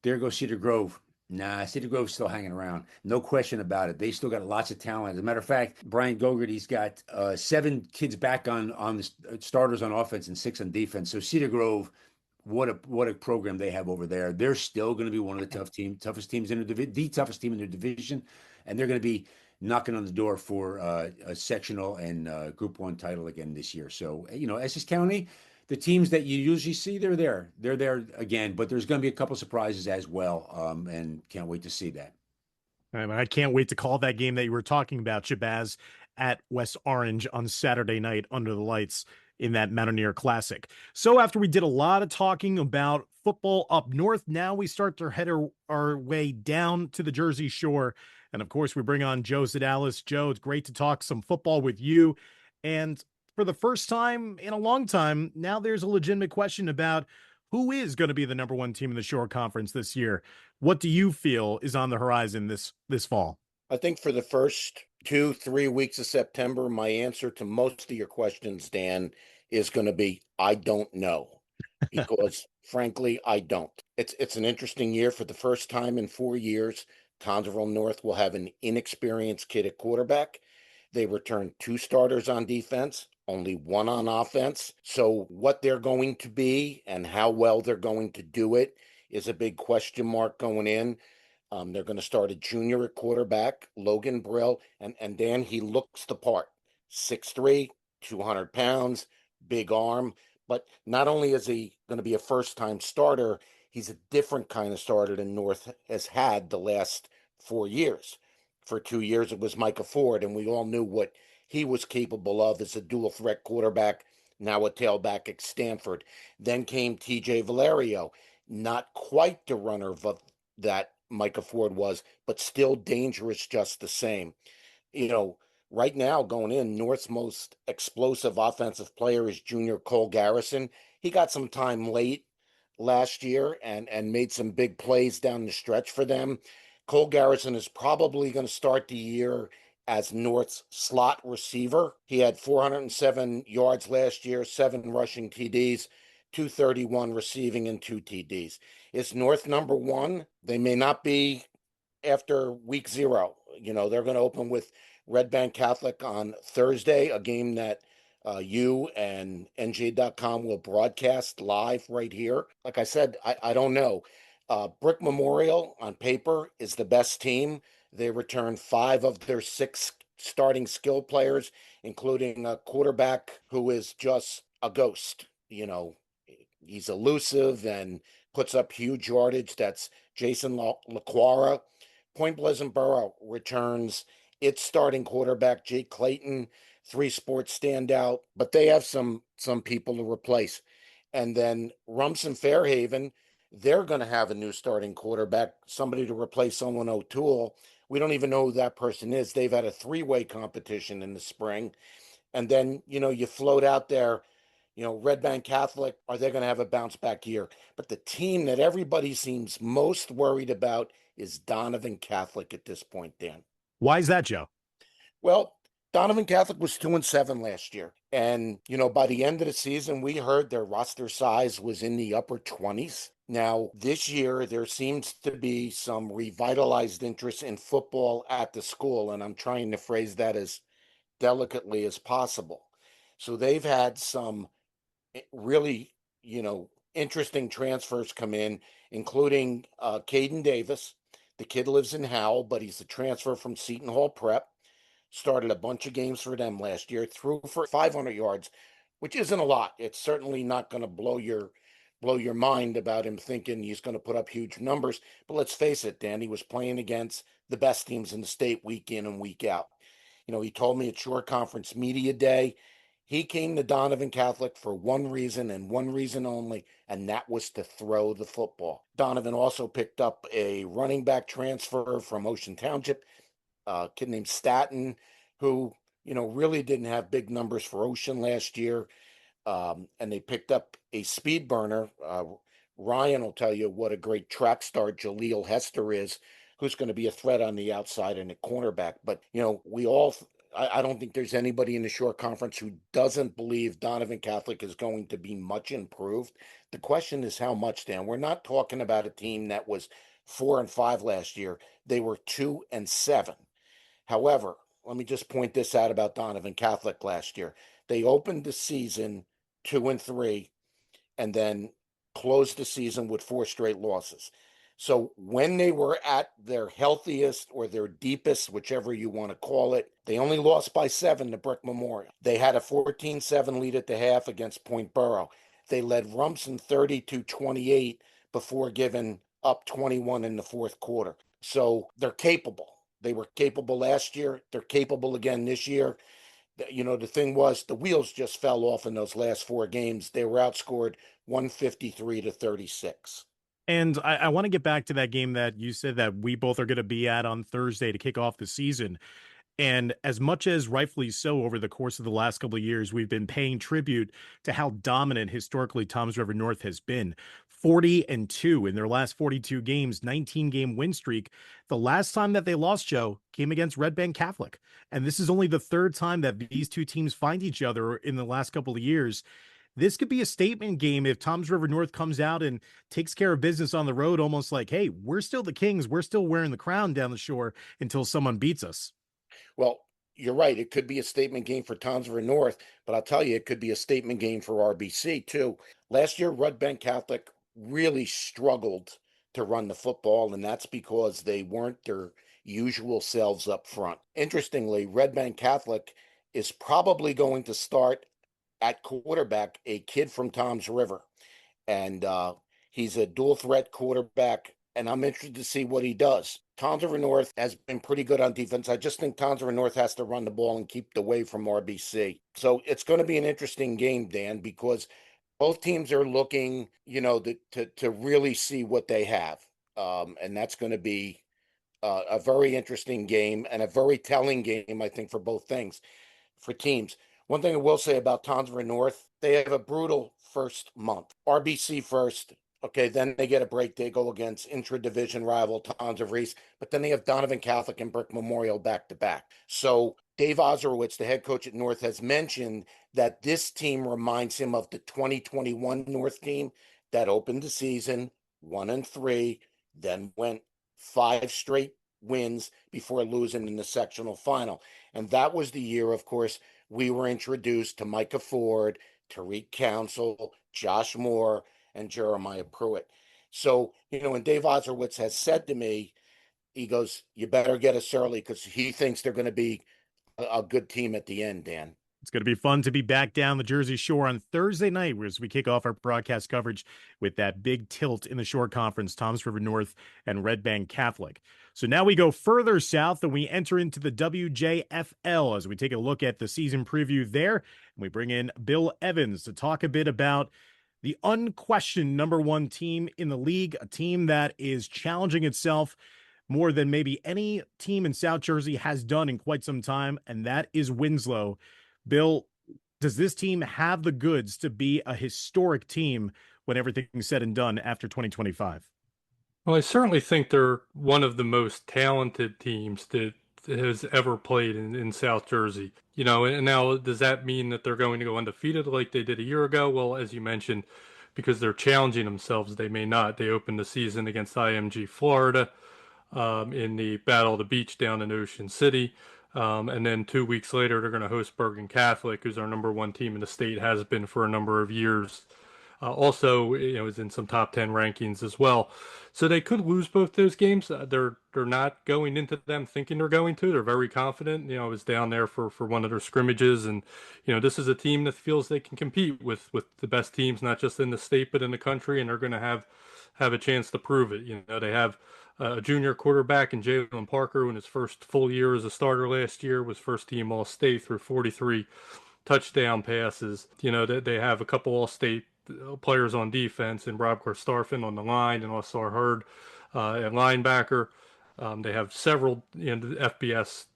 there goes Cedar Grove. Nah, Cedar Grove's still hanging around. No question about it. They still got lots of talent. As a matter of fact, Brian Gogarty's got 7 kids back on the starters on offense and 6 on defense. So Cedar Grove, what a program they have over there. They're still going to be one of the toughest teams in the toughest team in their division, and they're going to be knocking on the door for a sectional and Group 1 title again this year. So Essex County, the teams that you usually see, they're there again, but there's going to be a couple surprises as well, and can't wait to see that.
I can't wait to call that game that you were talking about, Shabazz at West Orange on Saturday night under the lights in that Mountaineer Classic. So after we did a lot of talking about football up north, now we start to head our way down to the Jersey Shore. And of course, we bring on Joe Zadalis. Joe, it's great to talk some football with you. And for the first time in a long time, now there's a legitimate question about who is going to be the number 1 team in the Shore Conference this year. What do you feel is on the horizon this fall?
I think for the first 2-3 weeks of September, my answer to most of your questions, Dan, is going to be, I don't know, because frankly, I don't. It's an interesting year. For the first time in 4 years, Townsville North will have an inexperienced kid at quarterback. They return 2 starters on defense, only 1 on offense. So what they're going to be and how well they're going to do it is a big question mark going in. They're going to start a junior at quarterback, Logan Brill, and Dan, he looks the part. 6'3", 200 pounds, big arm. But not only is he going to be a first-time starter, he's a different kind of starter than North has had the last 4 years. For 2 years, it was Micah Ford, and we all knew what he was capable of as a dual threat quarterback, now a tailback at Stanford. Then came TJ Valerio, not quite the runner that Micah Ford was, but still dangerous just the same. Right now going in, North's most explosive offensive player is junior Cole Garrison. He got some time late last year and made some big plays down the stretch for them. Cole Garrison is probably going to start the year as North's slot receiver. He had 407 yards last year, 7 rushing TDs, 231 receiving, and 2 TDs. Is North number 1? They may not be after week 0. They're going to open with Red Bank Catholic on Thursday, a game that you and NJ.com will broadcast live right here. Like I said, I don't know. Brick Memorial on paper is the best team. They returned 5 of their 6 starting skill players, including a quarterback who is just a ghost. He's elusive and puts up huge yardage. That's Jason LaQuara. Point Pleasant Borough returns its starting quarterback, Jake Clayton, 3 sports standout, but they have some people to replace. And then Rumson Fairhaven, they're going to have a new starting quarterback, somebody to replace Owen O'Toole. We don't even know who that person is. They've had a 3-way competition in the spring. And then, you float out there, Red Bank Catholic, are they going to have a bounce back year? But the team that everybody seems most worried about is Donovan Catholic at this point, Dan.
Why is that, Joe?
Well, Donovan Catholic was 2-7 last year. And, by the end of the season, we heard their roster size was in the upper 20s. Now, this year, there seems to be some revitalized interest in football at the school. And I'm trying to phrase that as delicately as possible. So they've had some really, interesting transfers come in, including Caden Davis. The kid lives in Howell, but he's a transfer from Seton Hall Prep. Started a bunch of games for them last year, threw for 500 yards, which isn't a lot. It's certainly not going to blow your mind about him thinking he's going to put up huge numbers. But let's face it, Dan, he was playing against the best teams in the state week in and week out. He told me at Shore Conference Media Day, he came to Donovan Catholic for one reason and one reason only, and that was to throw the football. Donovan also picked up a running back transfer from Ocean Township, a kid named Staten, who, really didn't have big numbers for Ocean last year. And they picked up a speed burner. Ryan will tell you what a great track star Jaleel Hester is, who's going to be a threat on the outside and at cornerback. But, I don't think there's anybody in the Shore Conference who doesn't believe Donovan Catholic is going to be much improved. The question is how much, Dan. We're not talking about a team that was 4-5 last year. They were 2-7. However, let me just point this out about Donovan Catholic last year. They opened the season 2-3 and then closed the season with 4 straight losses. So when they were at their healthiest or their deepest, whichever you want to call it, they only lost by 7 to Brick Memorial. They had a 14-7 lead at the half against Point Borough. They led Rumson 30-28 before giving up 21 in the fourth quarter. So they're capable. They were capable last year. They're capable again this year. The thing was the wheels just fell off in those last 4 games. They were outscored 153-36.
And I want to get back to that game that you said that we both are going to be at on Thursday to kick off the season. And as much as rightfully so over the course of the last couple of years, we've been paying tribute to how dominant historically Toms River North has been. 40-2 in their last 42 games, 19-game win streak. The last time that they lost, Joe, came against Red Bank Catholic. And this is only the 3rd time that these two teams find each other in the last couple of years. This could be a statement game if Toms River North comes out and takes care of business on the road, almost like, hey, we're still the Kings. We're still wearing the crown down the shore until someone beats us.
Well, you're right. It could be a statement game for Toms River North, but I'll tell you, it could be a statement game for RBC too. Last year, Red Bank Catholic really struggled to run the football, and that's because they weren't their usual selves up front. Interestingly, Red Bank Catholic is probably going to start at quarterback a kid from Toms River, and he's a dual threat quarterback, and I'm interested to see what he does. Toms River North has been pretty good on defense. I just think Toms River North has to run the ball and keep it away from RBC. So it's going to be an interesting game, Dan, because both teams are looking, to really see what they have. And that's going to be a very interesting game and a very telling game, I think, for both things, for teams. One thing I will say about Toms River North, they have a brutal first month. RBC first. Okay, then they get a break. They go against intra-division rival Toms River East, but then they have Donovan Catholic and Brick Memorial back-to-back. So Dave Ozerowitz, the head coach at North, has mentioned that this team reminds him of the 2021 North team that opened the season 1-3, then went 5 straight wins before losing in the sectional final. And that was the year, of course, we were introduced to Micah Ford, Tariq Council, Josh Moore, and Jeremiah Pruitt. So, and Dave Ozerowitz has said to me, he goes, you better get us early because he thinks they're going to be a good team at the end, Dan.
It's going to be fun to be back down the Jersey Shore on Thursday night as we kick off our broadcast coverage with that big tilt in the Shore Conference, Toms River North and Red Bank Catholic. So now we go further south and we enter into the WJFL as we take a look at the season preview there. And we bring in Bill Evans to talk a bit about the unquestioned number 1 team in the league, a team that is challenging itself more than maybe any team in South Jersey has done in quite some time, and that is Winslow. Bill, Does this team have the goods to be a historic team when everything's said and done after 2025?
Well, I certainly think they're one of the most talented teams that has ever played in South Jersey. And now does that mean that they're going to go undefeated like they did a year ago? Well, as you mentioned, because they're challenging themselves, they may not. They opened the season against IMG Florida in the Battle of the Beach down in Ocean City. And then 2 weeks later, they're going to host Bergen Catholic, who's our number one team in the state, has been for a number of years. Also, is in some top 10 rankings as well. So they could lose both those games. They're not going into them thinking they're going to. They're very confident. I was down there for one of their scrimmages, and this is a team that feels they can compete with the best teams, not just in the state but in the country, and they're going to have a chance to prove it. They have a junior quarterback in Jalen Parker, who in his first full year as a starter last year was first team All-State through 43 touchdown passes. They have a couple All-State players on defense, and Rob Starfin on the line, and also Hurd at linebacker. They have several FBS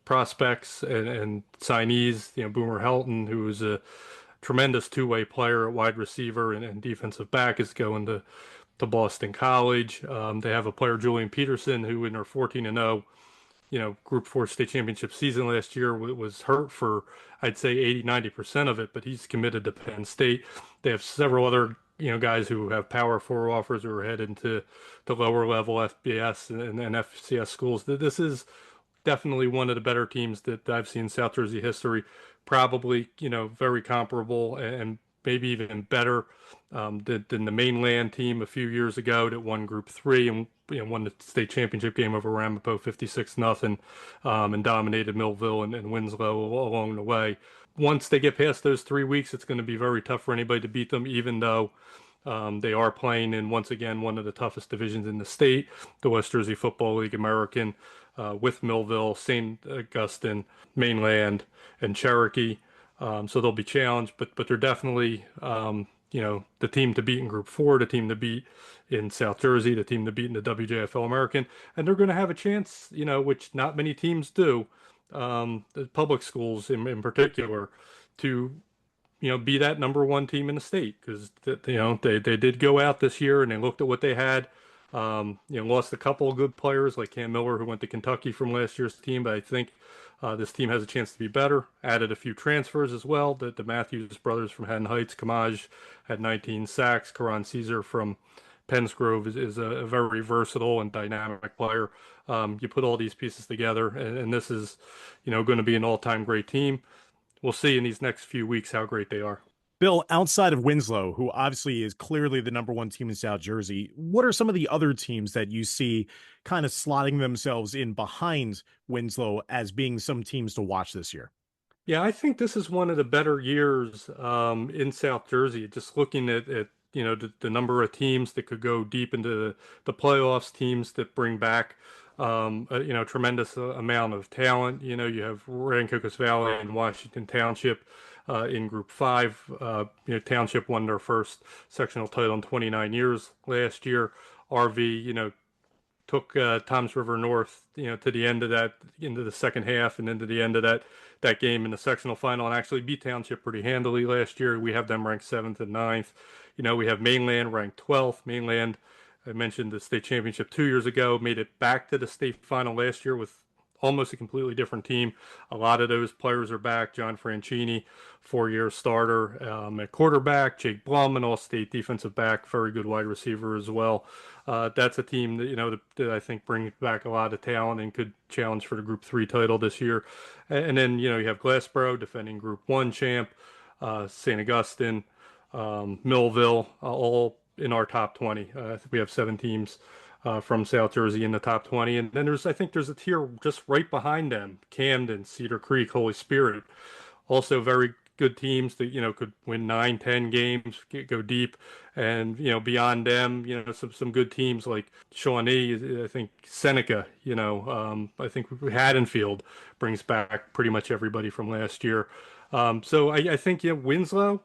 prospects and signees. Boomer Helton, who is a tremendous two-way player at wide receiver and defensive back, is going to Boston College. They have a player, Julian Peterson, who in their 14-0 Group 4 state championship season last year was hurt for, I'd say, 80-90% of it, but he's committed to Penn State. They have several other, guys who have Power 4 offers who are headed to the lower level FBS and FCS schools. This is definitely one of the better teams that I've seen in South Jersey history. Probably, very comparable and maybe even better than the mainland team a few years ago that won Group 3 and won the state championship game over Ramapo 56-0 and dominated Millville and Winslow along the way. Once they get past those 3 weeks, it's going to be very tough for anybody to beat them, even though they are playing in, once again, one of the toughest divisions in the state, the West Jersey Football League American, with Millville, St. Augustine, Mainland, and Cherokee. So they'll be challenged, but they're definitely, the team to beat in Group 4, the team to beat in South Jersey, the team to beat in the WJFL American, and they're going to have a chance, which not many teams do, the public schools in particular, to be that number one team in the state, because they did go out this year and they looked at what they had. Lost a couple of good players like Cam Miller, who went to Kentucky from last year's team, but I think this team has a chance to be better. Added a few transfers as well. The Matthews brothers from Haddon Heights, Kamaj had 19 sacks. Karan Caesar from Pensgrove is a very versatile and dynamic player. You put all these pieces together, and this is, going to be an all-time great team. We'll see in these next few weeks how great they are.
Bill, outside of Winslow, who obviously is clearly the number one team in South Jersey, what are some of the other teams that you see kind of slotting themselves in behind Winslow as being some teams to watch this year?
Yeah, I think this is one of the better years in South Jersey. Just looking at the number of teams that could go deep into the playoffs, teams that bring back tremendous amount of talent. You have Rancocas Valley and Washington Township in Group 5. Township won their first sectional title in 29 years last year. RV, took Toms River North, to the end of that, into the second half and into the end of that game in the sectional final, and actually beat Township pretty handily last year. We have them ranked 7th and 9th. We have Mainland ranked 12th. Mainland, I mentioned the state championship 2 years ago, made it back to the state final last year with almost a completely different team. A lot of those players are back. John Franchini, 4-year starter at quarterback. Jake Blum, an all-state defensive back, very good wide receiver as well. That's a team that, that I think brings back a lot of talent and could challenge for the Group 3 title this year. And then, you have Glassboro, defending Group 1 champ, St. Augustine, Millville, all in our top 20. We have 7 teams from South Jersey in the top 20. And then I think there's a tier just right behind them: Camden, Cedar Creek, Holy Spirit. Also very good teams that, could win 9-10 games, go deep. And, beyond them, some good teams like Shawnee, I think Seneca, I think Haddonfield brings back pretty much everybody from last year. So I think, Winslow,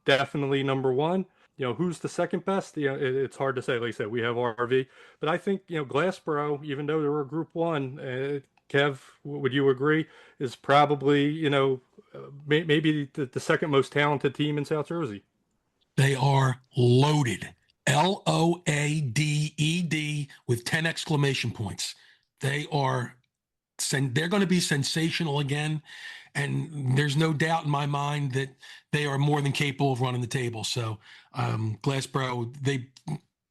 definitely number one. Who's the second best? It's hard to say. Like I said, we have RV, but I think, Glassboro, even though they were Group 1, Kev, would you agree, is probably, maybe the second most talented team in South Jersey.
They are loaded. LOADED with 10 exclamation points. They're going to be sensational again. And there's no doubt in my mind that they are more than capable of running the table. So Glassboro,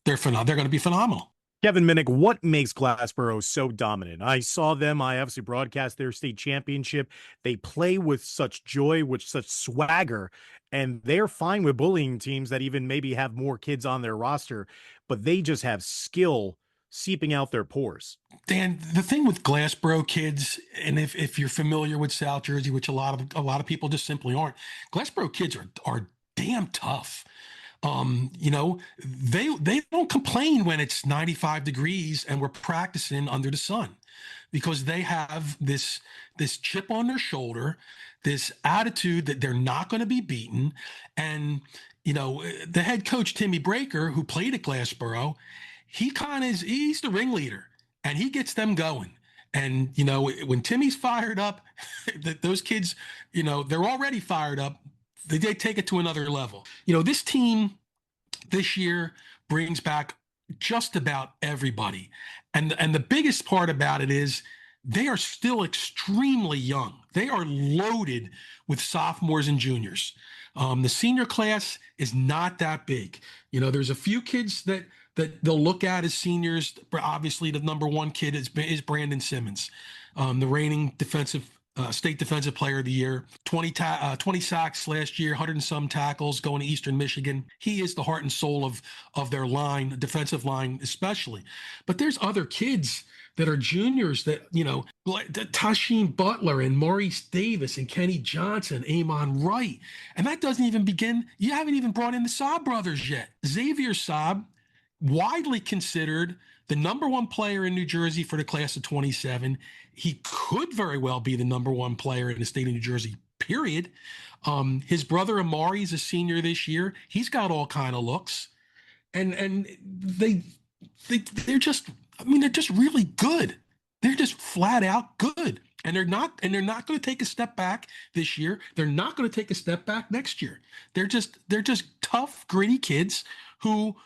they're phenomenal. They're going to be phenomenal.
Kevin Minnick, what makes Glassboro so dominant? I saw them. I obviously broadcast their state championship. They play with such joy, with such swagger, and they're fine with bullying teams that even maybe have more kids on their roster, but they just have skill seeping out their pores.
Dan, the thing with Glassboro kids, and if you're familiar with South Jersey, which a lot of people just simply aren't, Glassboro kids are damn tough. They don't complain when it's 95 degrees and we're practicing under the sun, because they have this chip on their shoulder, this attitude that they're not going to be beaten. And, the head coach, Timmy Breaker, who played at Glassboro, he's the ringleader and he gets them going. And, when Timmy's fired up, those kids, they're already fired up. They take it to another level. This team this year brings back just about everybody. And the biggest part about it is they are still extremely young. They are loaded with sophomores and juniors. The senior class is not that big. There's a few kids that they'll look at as seniors. Obviously, the number one kid is Brandon Simmons, the reigning state defensive player of the year, 20 sacks last year, 100 and some tackles, going to Eastern Michigan. He is the heart and soul of their line, defensive line especially. But there's other kids that are juniors that, like Tasheen Butler and Maurice Davis and Kenny Johnson, Amon Wright. And that doesn't even begin, you haven't even brought in the Saab brothers yet. Xavier Saab, widely considered the number one player in New Jersey for the class of 27. He could very well be the number one player in the state of New Jersey, period. His brother Amari is a senior this year. He's got all kind of looks. And they're just really good. They're just flat out good. And they're not going to take a step back this year. They're not going to take a step back next year. They're just tough, gritty kids who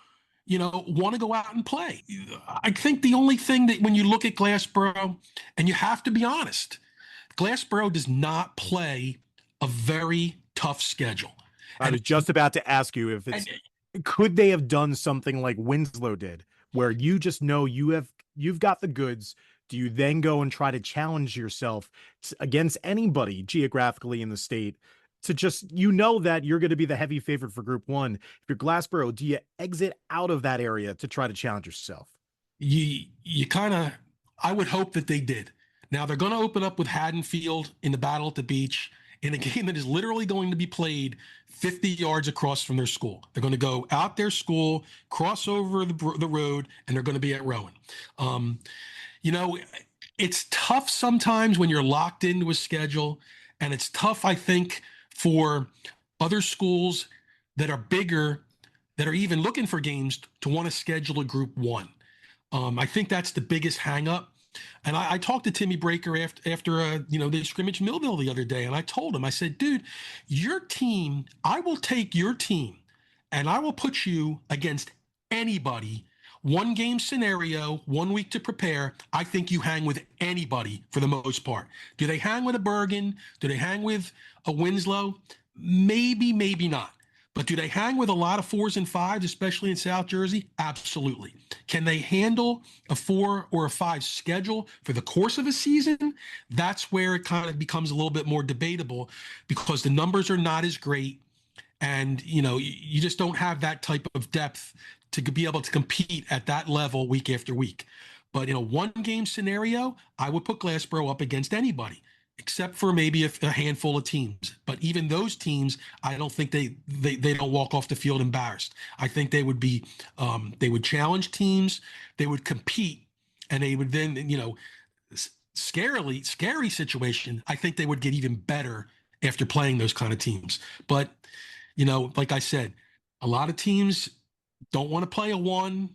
want to go out and play. I think the only thing that when you look at Glassboro, and you have to be honest, Glassboro does not play a very tough schedule.
I was just about to ask you could they have done something like Winslow did, where you just know you've got the goods. Do you then go and try to challenge yourself against anybody geographically in the state to just, that you're going to be the heavy favorite for Group 1? If you're Glassboro, do you exit out of that area to try to challenge yourself?
I would hope that they did. Now they're going to open up with Haddonfield in the Battle at the Beach in a game that is literally going to be played 50 yards across from their school. They're going to go out their school, cross over the road, and they're going to be at Rowan. It's tough sometimes when you're locked into a schedule, and it's tough, I think, for other schools that are bigger, that are even looking for games to want to schedule a Group 1. I think that's the biggest hang up. And I talked to Timmy Breaker after they scrimmaged Millville the other day, and I told him, I said, dude, your team, I will take your team and I will put you against anybody. One game scenario, 1 week to prepare. I think you hang with anybody for the most part. Do they hang with a Bergen? Do they hang with a Winslow? Maybe, maybe not. But do they hang with a lot of 4s and 5s, especially in South Jersey? Absolutely. Can they handle a 4 or a 5 schedule for the course of a season? That's where it kind of becomes a little bit more debatable, because the numbers are not as great. And, you just don't have that type of depth to be able to compete at that level week after week. But in a one-game scenario, I would put Glassboro up against anybody, except for maybe a handful of teams. But even those teams, I don't think they don't walk off the field embarrassed. I think they would be, they would challenge teams, they would compete, and they would then, scary situation. I think they would get even better after playing those kind of teams. But, like I said, a lot of teams don't want to play a 1,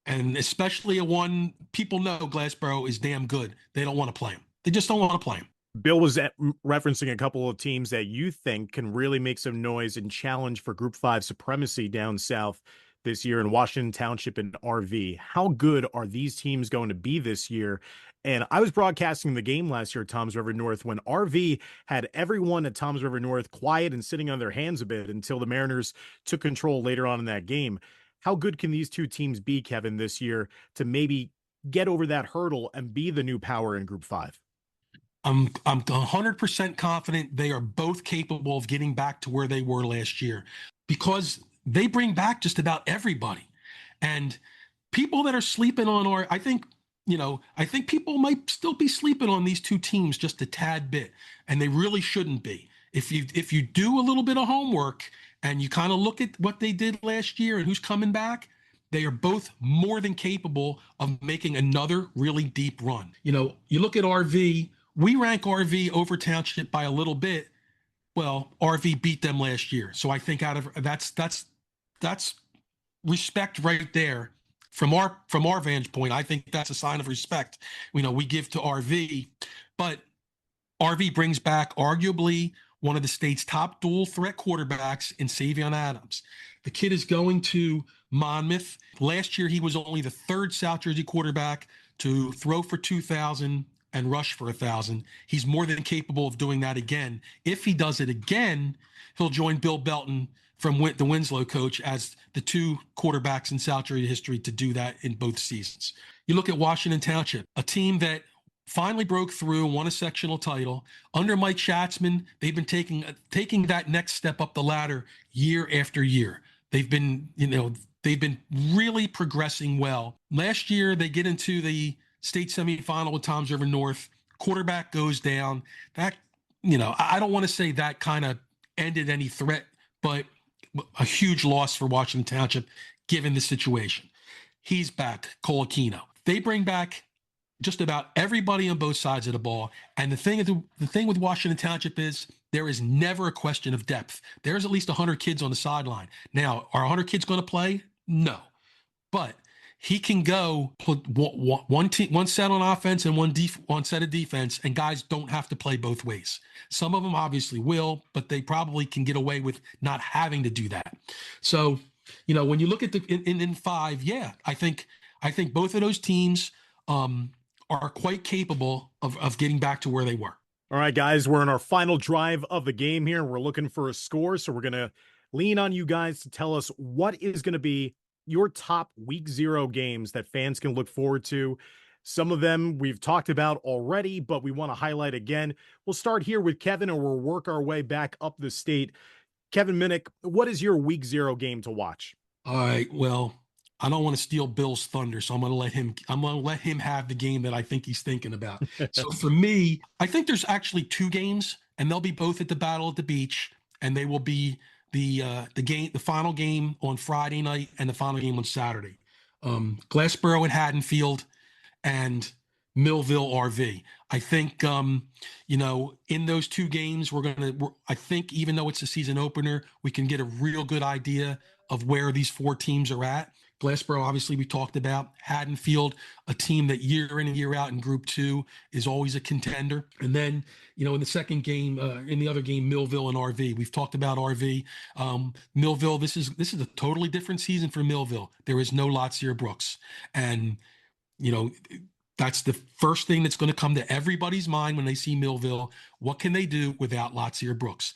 and especially a 1. People know Glassboro is damn good. They don't want to play them. They just don't want to play them.
Bill was referencing a couple of teams that you think can really make some noise and challenge for Group 5 supremacy down south this year in Washington Township and RV. How good are these teams going to be this year? And I was broadcasting the game last year at Toms River North when RV had everyone at Toms River North quiet and sitting on their hands a bit until the Mariners took control later on in that game. How good can these two teams be, Kevin, this year to maybe get over that hurdle and be the new power in Group 5?
I'm 100% confident they are both capable of getting back to where they were last year because they bring back just about everybody. And people that are sleeping on I think people might still be sleeping on these two teams just a tad bit, and they really shouldn't be. If you do a little bit of homework and you kind of look at what they did last year and who's coming back, they are both more than capable of making another really deep run. You look at RV, we rank RV over Township by a little bit. Well, RV beat them last year. So I think out of that's respect right there. From our vantage point, I think that's a sign of respect, we give to RV. But RV brings back arguably one of the state's top dual threat quarterbacks in Savion Adams. The kid is going to Monmouth. Last year, he was only the third South Jersey quarterback to throw for 2,000 and rush for 1,000. He's more than capable of doing that again. If he does it again, he'll join Bill Belton from the Winslow coach as the two quarterbacks in South Jersey history to do that in both seasons. You look at Washington Township, a team that finally broke through and won a sectional title. Under Mike Schatzman, they've been taking that next step up the ladder year after year. They've been really progressing well. Last year, they get into the state semifinal with Toms River North. Quarterback goes down. That, I don't want to say that kind of ended any threat, but a huge loss for Washington Township given the situation. He's back, Colaquino. They bring back just about everybody on both sides of the ball. And the thing with Washington Township is there is never a question of depth. There's at least 100 kids on the sideline. Now, are 100 kids going to play? No. But he can go put one set on offense and one set of defense, and guys don't have to play both ways. Some of them obviously will, but they probably can get away with not having to do that. So, when you look at in 5, yeah, I think both of those teams are quite capable of getting back to where they were.
All right, guys, we're in our final drive of the game here. We're looking for a score, so we're going to lean on you guys to tell us what is going to be your top week 0 games that fans can look forward to. Some of them we've talked about already, but we want to highlight again. We'll start here with Kevin, and we'll work our way back up the state. Kevin Minnick, what is your week 0 game to watch?
All right, well, I don't want to steal Bill's thunder, so I'm going to let him have the game that I think he's thinking about. So for me, I think there's actually 2 games, and they'll be both at the Battle at the Beach, and they will be the final game on Friday night and the final game on Saturday. Glassboro at Haddonfield and Millville RV. I think in those 2 games I think even though it's a season opener, we can get a real good idea of where these 4 teams are at. Glassboro, obviously, we talked about. Haddonfield, a team that year in and year out in Group 2 is always a contender. And then, in the second game, in the other game, Millville and RV. We've talked about RV. Millville, this is a totally different season for Millville. There is no Latsier Brooks. And, that's the first thing that's going to come to everybody's mind when they see Millville. What can they do without Latsier Brooks?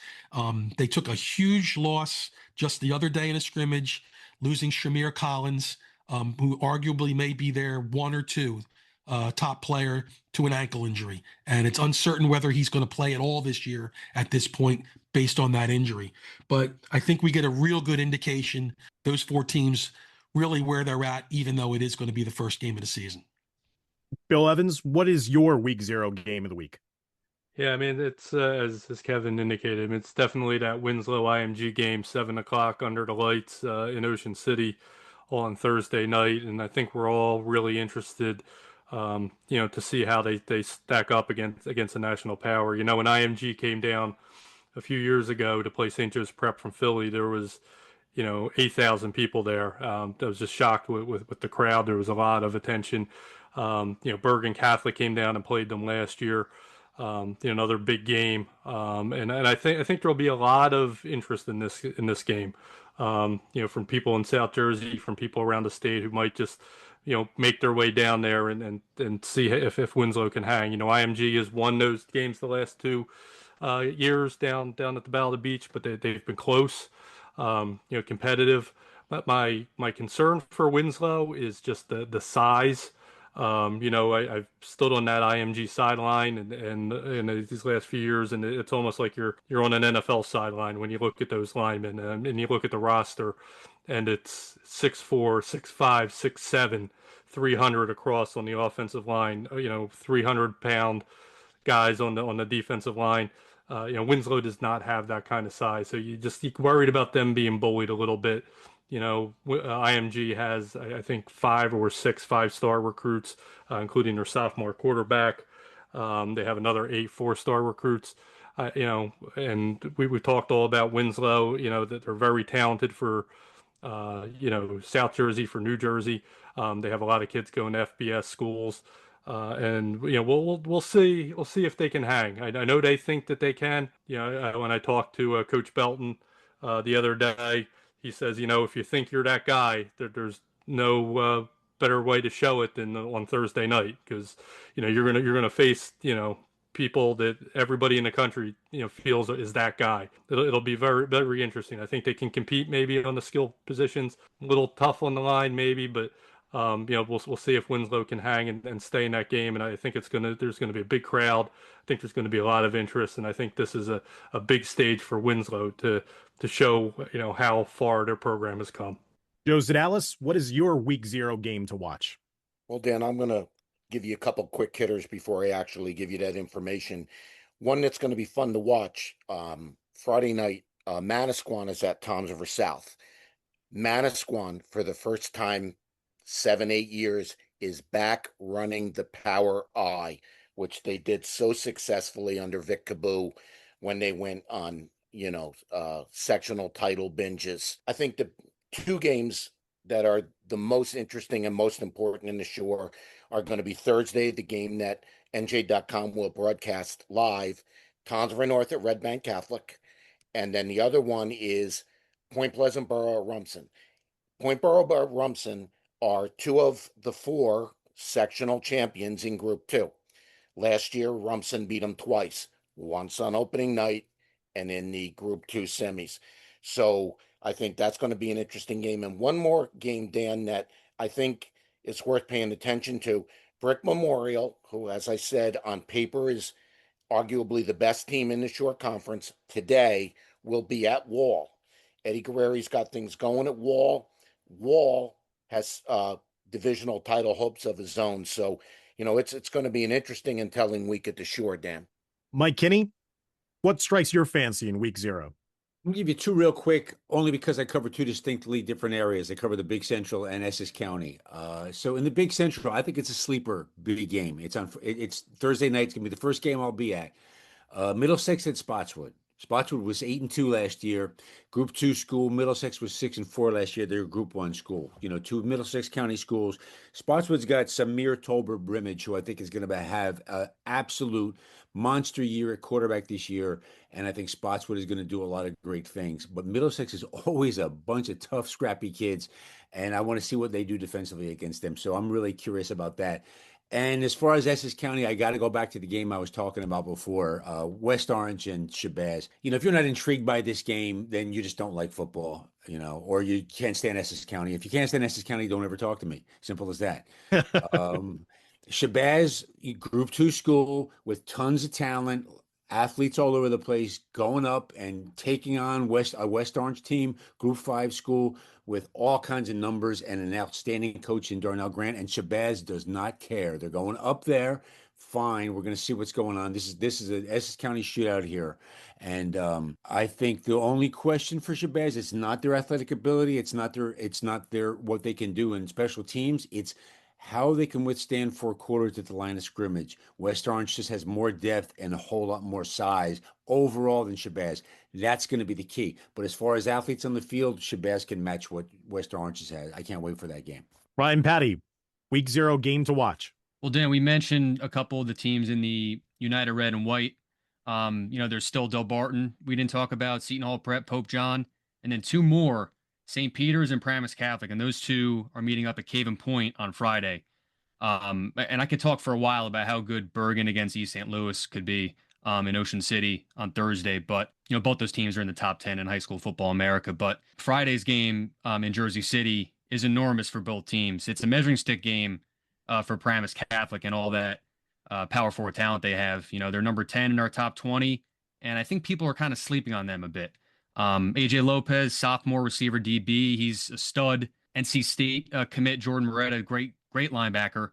They took a huge loss just the other day in a scrimmage, losing Shamir Collins, who arguably may be their 1 or 2 top player, to an ankle injury. And it's uncertain whether he's going to play at all this year at this point based on that injury. But I think we get a real good indication, those 4 teams, really where they're at, even though it is going to be the first game of the season.
Bill Evans, what is your week 0 game of the week?
Yeah, I mean, it's as Kevin indicated, it's definitely that Winslow IMG game, 7:00 under the lights in Ocean City on Thursday night, and I think we're all really interested, to see how they stack up against a national power. When IMG came down a few years ago to play St. Joe's Prep from Philly, there was 8,000 people there. I was just shocked with the crowd. There was a lot of attention. Bergen Catholic came down and played them last year. Another big game. And I think there'll be a lot of interest in this game. From people in South Jersey, from people around the state who might just, make their way down there and see if Winslow can hang. IMG has won those games the last two years down at the Battle of the Beach, but they've been close, competitive. But my concern for Winslow is just the size. I've stood on that IMG sideline and these last few years, and it's almost like you're on an NFL sideline when you look at those linemen and you look at the roster, and it's 6'4", 6'5", 6'7", 300 across on the offensive line. 300-pound guys on the defensive line. Winslow does not have that kind of size, so you're worried about them being bullied a little bit. IMG has, I think, 5 or 6 5-star recruits, including their sophomore quarterback. They have another 8 4-star recruits. And we talked all about Winslow. That they're very talented for, South Jersey, for New Jersey. They have a lot of kids going to FBS schools. And we'll see if they can hang. I know they think that they can. When I talked to Coach Belton the other day, he says, if you think you're that guy, there's no better way to show it than on Thursday night, because you're gonna face people that everybody in the country feels is that guy. It'll be very, very interesting. I think they can compete maybe on the skill positions, a little tough on the line maybe, but we'll see if Winslow can hang and stay in that game. And I think there's gonna be a big crowd. I think there's gonna be a lot of interest, and I think this is a big stage for Winslow to show how far their program has come.
Joe Zadalis, what is your week 0 game to watch?
Well, Dan, I'm going to give you a couple quick hitters before I actually give you that information. One that's going to be fun to watch, Friday night, Manasquan is at Toms River South. Manasquan, for the first time 7-8 years, is back running the Power I, which they did so successfully under Vic Caboo when they went on sectional title binges. I think the 2 games that are the most interesting and most important in the shore are going to be Thursday, the game that NJ.com will broadcast live, Toms River North at Red Bank Catholic, and then the other one is Point Pleasant Borough Rumson. Point Borough Rumson are 2 of the 4 sectional champions in Group 2. Last year, Rumson beat them twice, once on opening night and in the Group 2 semis. So I think that's going to be an interesting game. And one more game, Dan, that I think is worth paying attention to. Brick Memorial, who, as I said, on paper is arguably the best team in the short conference today, will be at Wall. Eddie Guerreri's got things going at Wall. Wall has divisional title hopes of his own. So, it's going to be an interesting and telling week at the shore, Dan.
Mike Kinney, what strikes your fancy in week 0?
I'll give you 2 real quick, only because I cover 2 distinctly different areas. I cover the Big Central and Essex County. So in the Big Central, I think it's a sleeper big game. It's Thursday night. It's going to be the first game I'll be at. Middlesex at Spotswood. Spotswood was 8-2 last year. Group 2 school. Middlesex was 6-4 last year. They're a Group 1 school. 2 Middlesex County schools. Spotswood's got Samir Tolbert Brimage, who I think is going to have an absolute monster year at quarterback this year. And I think Spotswood is going to do a lot of great things. But Middlesex is always a bunch of tough, scrappy kids. And I want to see what they do defensively against them. So I'm really curious about that. And as far as Essex County, I got to go back to the game I was talking about before, West Orange and Shabazz. If you're not intrigued by this game, then you just don't like football, or you can't stand Essex County. If you can't stand Essex County, don't ever talk to me. Simple as that. Shabazz, Group 2 school with tons of talent, athletes all over the place, going up and taking on a West Orange team, Group 5 school with all kinds of numbers and an outstanding coach in Darnell Grant. And Shabazz does not care. They're going up there. Fine. We're going to see what's going on. This is an Essex County shootout here. And I think the only question for Shabazz, it's not their athletic ability. It's not their what they can do in special teams. It's how they can withstand 4 quarters at the line of scrimmage. West Orange just has more depth and a whole lot more size overall than Shabazz. That's going to be the key. But as far as athletes on the field, Shabazz can match what West Orange has. I can't wait for that game.
Ryan Patty, week 0 game to watch.
Well, Dan, we mentioned a couple of the teams in the United Red and White. There's still Del Barton we didn't talk about, Seton Hall Prep, Pope John, and then two more, St. Peter's and Paramus Catholic, and those two are meeting up at Cave and Point on Friday. And I could talk for a while about how good Bergen against East St. Louis could be in Ocean City on Thursday. But, both those teams are in the top 10 in high school football America. But Friday's game in Jersey City is enormous for both teams. It's a measuring stick game for Paramus Catholic and all that power forward talent they have. They're number 10 in our top 20. And I think people are kind of sleeping on them a bit. AJ Lopez, sophomore receiver DB, he's a stud. NC State commit Jordan Moretta, great linebacker.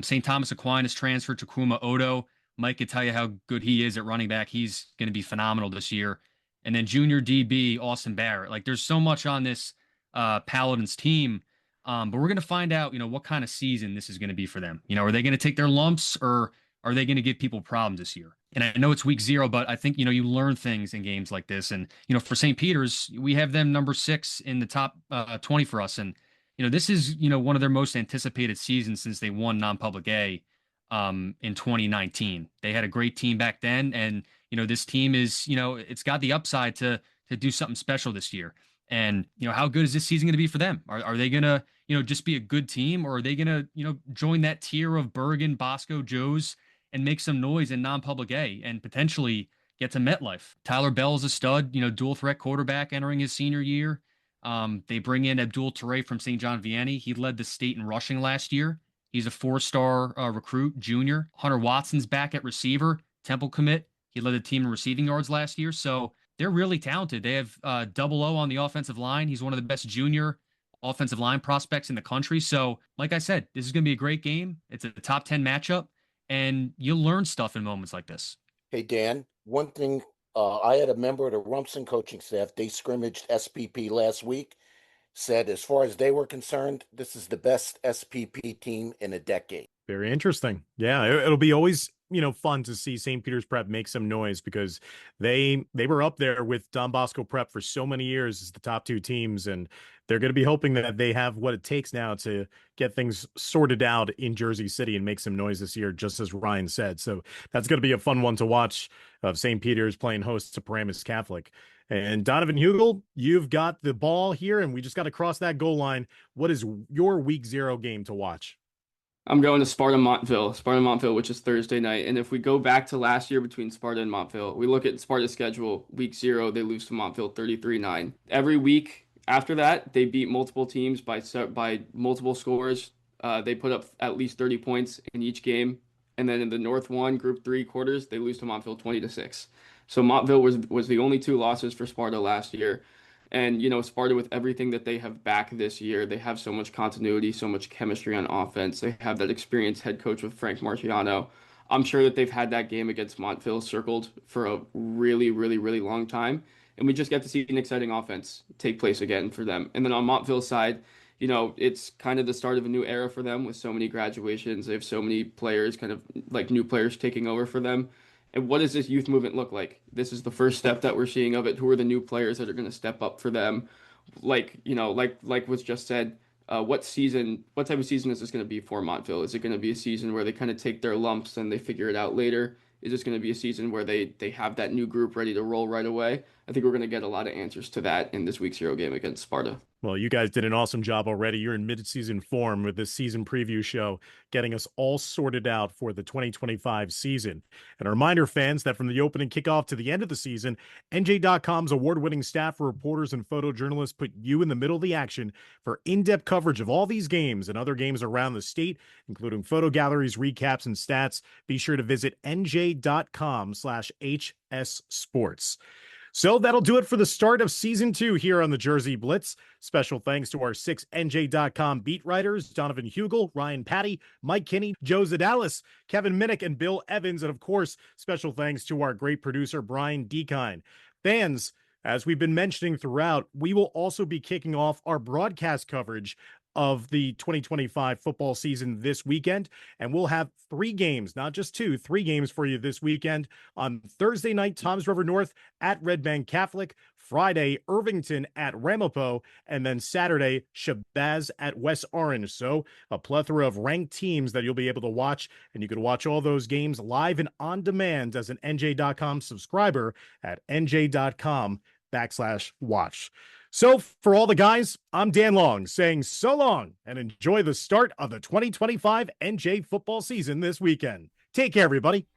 St. Thomas Aquinas transferred to Kuma Odo. Mike could tell you how good he is at running back. He's going to be phenomenal this year. And then junior DB Austin Barrett. Like, there's so much on this Paladins team, but we're going to find out, what kind of season this is going to be for them. Are they going to take their lumps, or are they going to give people problems this year? And I know it's week 0, but I think, you learn things in games like this. And, for St. Peter's, we have them number 6 in the top 20 for us. And, this is, one of their most anticipated seasons since they won non-public A in 2019. They had a great team back then. And, this team is, it's got the upside to do something special this year. And, how good is this season going to be for them? Are they going to, just be a good team, or are they going to, join that tier of Bergen, Bosco, Joe's, and make some noise in non-public A and potentially get to MetLife? Tyler Bell is a stud, dual threat quarterback entering his senior year. They bring in Abdul Toure from St. John Vianney. He led the state in rushing last year. He's a 4-star recruit, junior. Hunter Watson's back at receiver, Temple commit. He led the team in receiving yards last year. So they're really talented. They have Double O on the offensive line. He's one of the best junior offensive line prospects in the country. So, like I said, this is going to be a great game. It's a top 10 matchup, and you'll learn stuff in moments like this.
Hey, Dan, one thing, I had a member of the Rumson coaching staff. They scrimmaged SPP last week, said as far as they were concerned, this is the best SPP team in a decade.
Very interesting. Yeah, it'll be always, fun to see St. Peter's Prep make some noise, because they were up there with Don Bosco Prep for so many years as the top 2 teams, and they're going to be hoping that they have what it takes now to get things sorted out in Jersey City and make some noise this year, just as Ryan said. So that's going to be a fun one to watch, of St. Peter's playing host to Paramus Catholic. And Donovan Hugel, you've got the ball here, and we just got to cross that goal line. What is your week 0 game to watch?
I'm going to Sparta Montville, which is Thursday night. And if we go back to last year between Sparta and Montville, we look at Sparta's schedule. Week 0, they lose to Montville 33-9. Every week after that, they beat multiple teams by multiple scores. They put up at least 30 points in each game. And then in the North 1 Group 3 quarters, they lose to Montville 20-6. So Montville was the only 2 losses for Sparta last year. And, Sparta, with everything that they have back this year, they have so much continuity, so much chemistry on offense. They have that experienced head coach with Frank Marciano. I'm sure that they've had that game against Montville circled for a really, really, really long time. And we just get to see an exciting offense take place again for them. And then on Montville's side, it's kind of the start of a new era for them with so many graduations. They have so many players, kind of like new players taking over for them. And what does this youth movement look like? This is the first step that we're seeing of it. Who are the new players that are going to step up for them? Like was just said, what type of season is this going to be for Montville? Is it going to be a season where they kind of take their lumps and they figure it out later? Is this going to be a season where they have that new group ready to roll right away? I think we're going to get a lot of answers to that in this week 0 game against Sparta.
Well, you guys did an awesome job already. You're in mid-season form with this season preview show, getting us all sorted out for the 2025 season. And a reminder, fans, that from the opening kickoff to the end of the season, NJ.com's award-winning staff of reporters and photojournalists put you in the middle of the action for in-depth coverage of all these games and other games around the state, including photo galleries, recaps, and stats. Be sure to visit NJ.com/HS Sports. So that'll do it for the start of season 2 here on the Jersey Blitz. Special thanks to our 6 NJ.com beat writers, Donovan Hugel, Ryan Patty, Mike Kinney, Joe Zadalis, Kevin Minnick, and Bill Evans. And of course, special thanks to our great producer, Brian Dekine. Fans, as we've been mentioning throughout, we will also be kicking off our broadcast coverage of the 2025 football season this weekend. And we'll have 3 games, not just 2, 3 games for you this weekend. On Thursday night, Toms River North at Red Bank Catholic. Friday, Irvington at Ramapo. And then Saturday, Shabazz at West Orange. So a plethora of ranked teams that you'll be able to watch. And you can watch all those games live and on demand as an NJ.com subscriber at NJ.com/watch. So for all the guys, I'm Dan Long saying so long and enjoy the start of the 2025 NJ football season this weekend. Take care, everybody.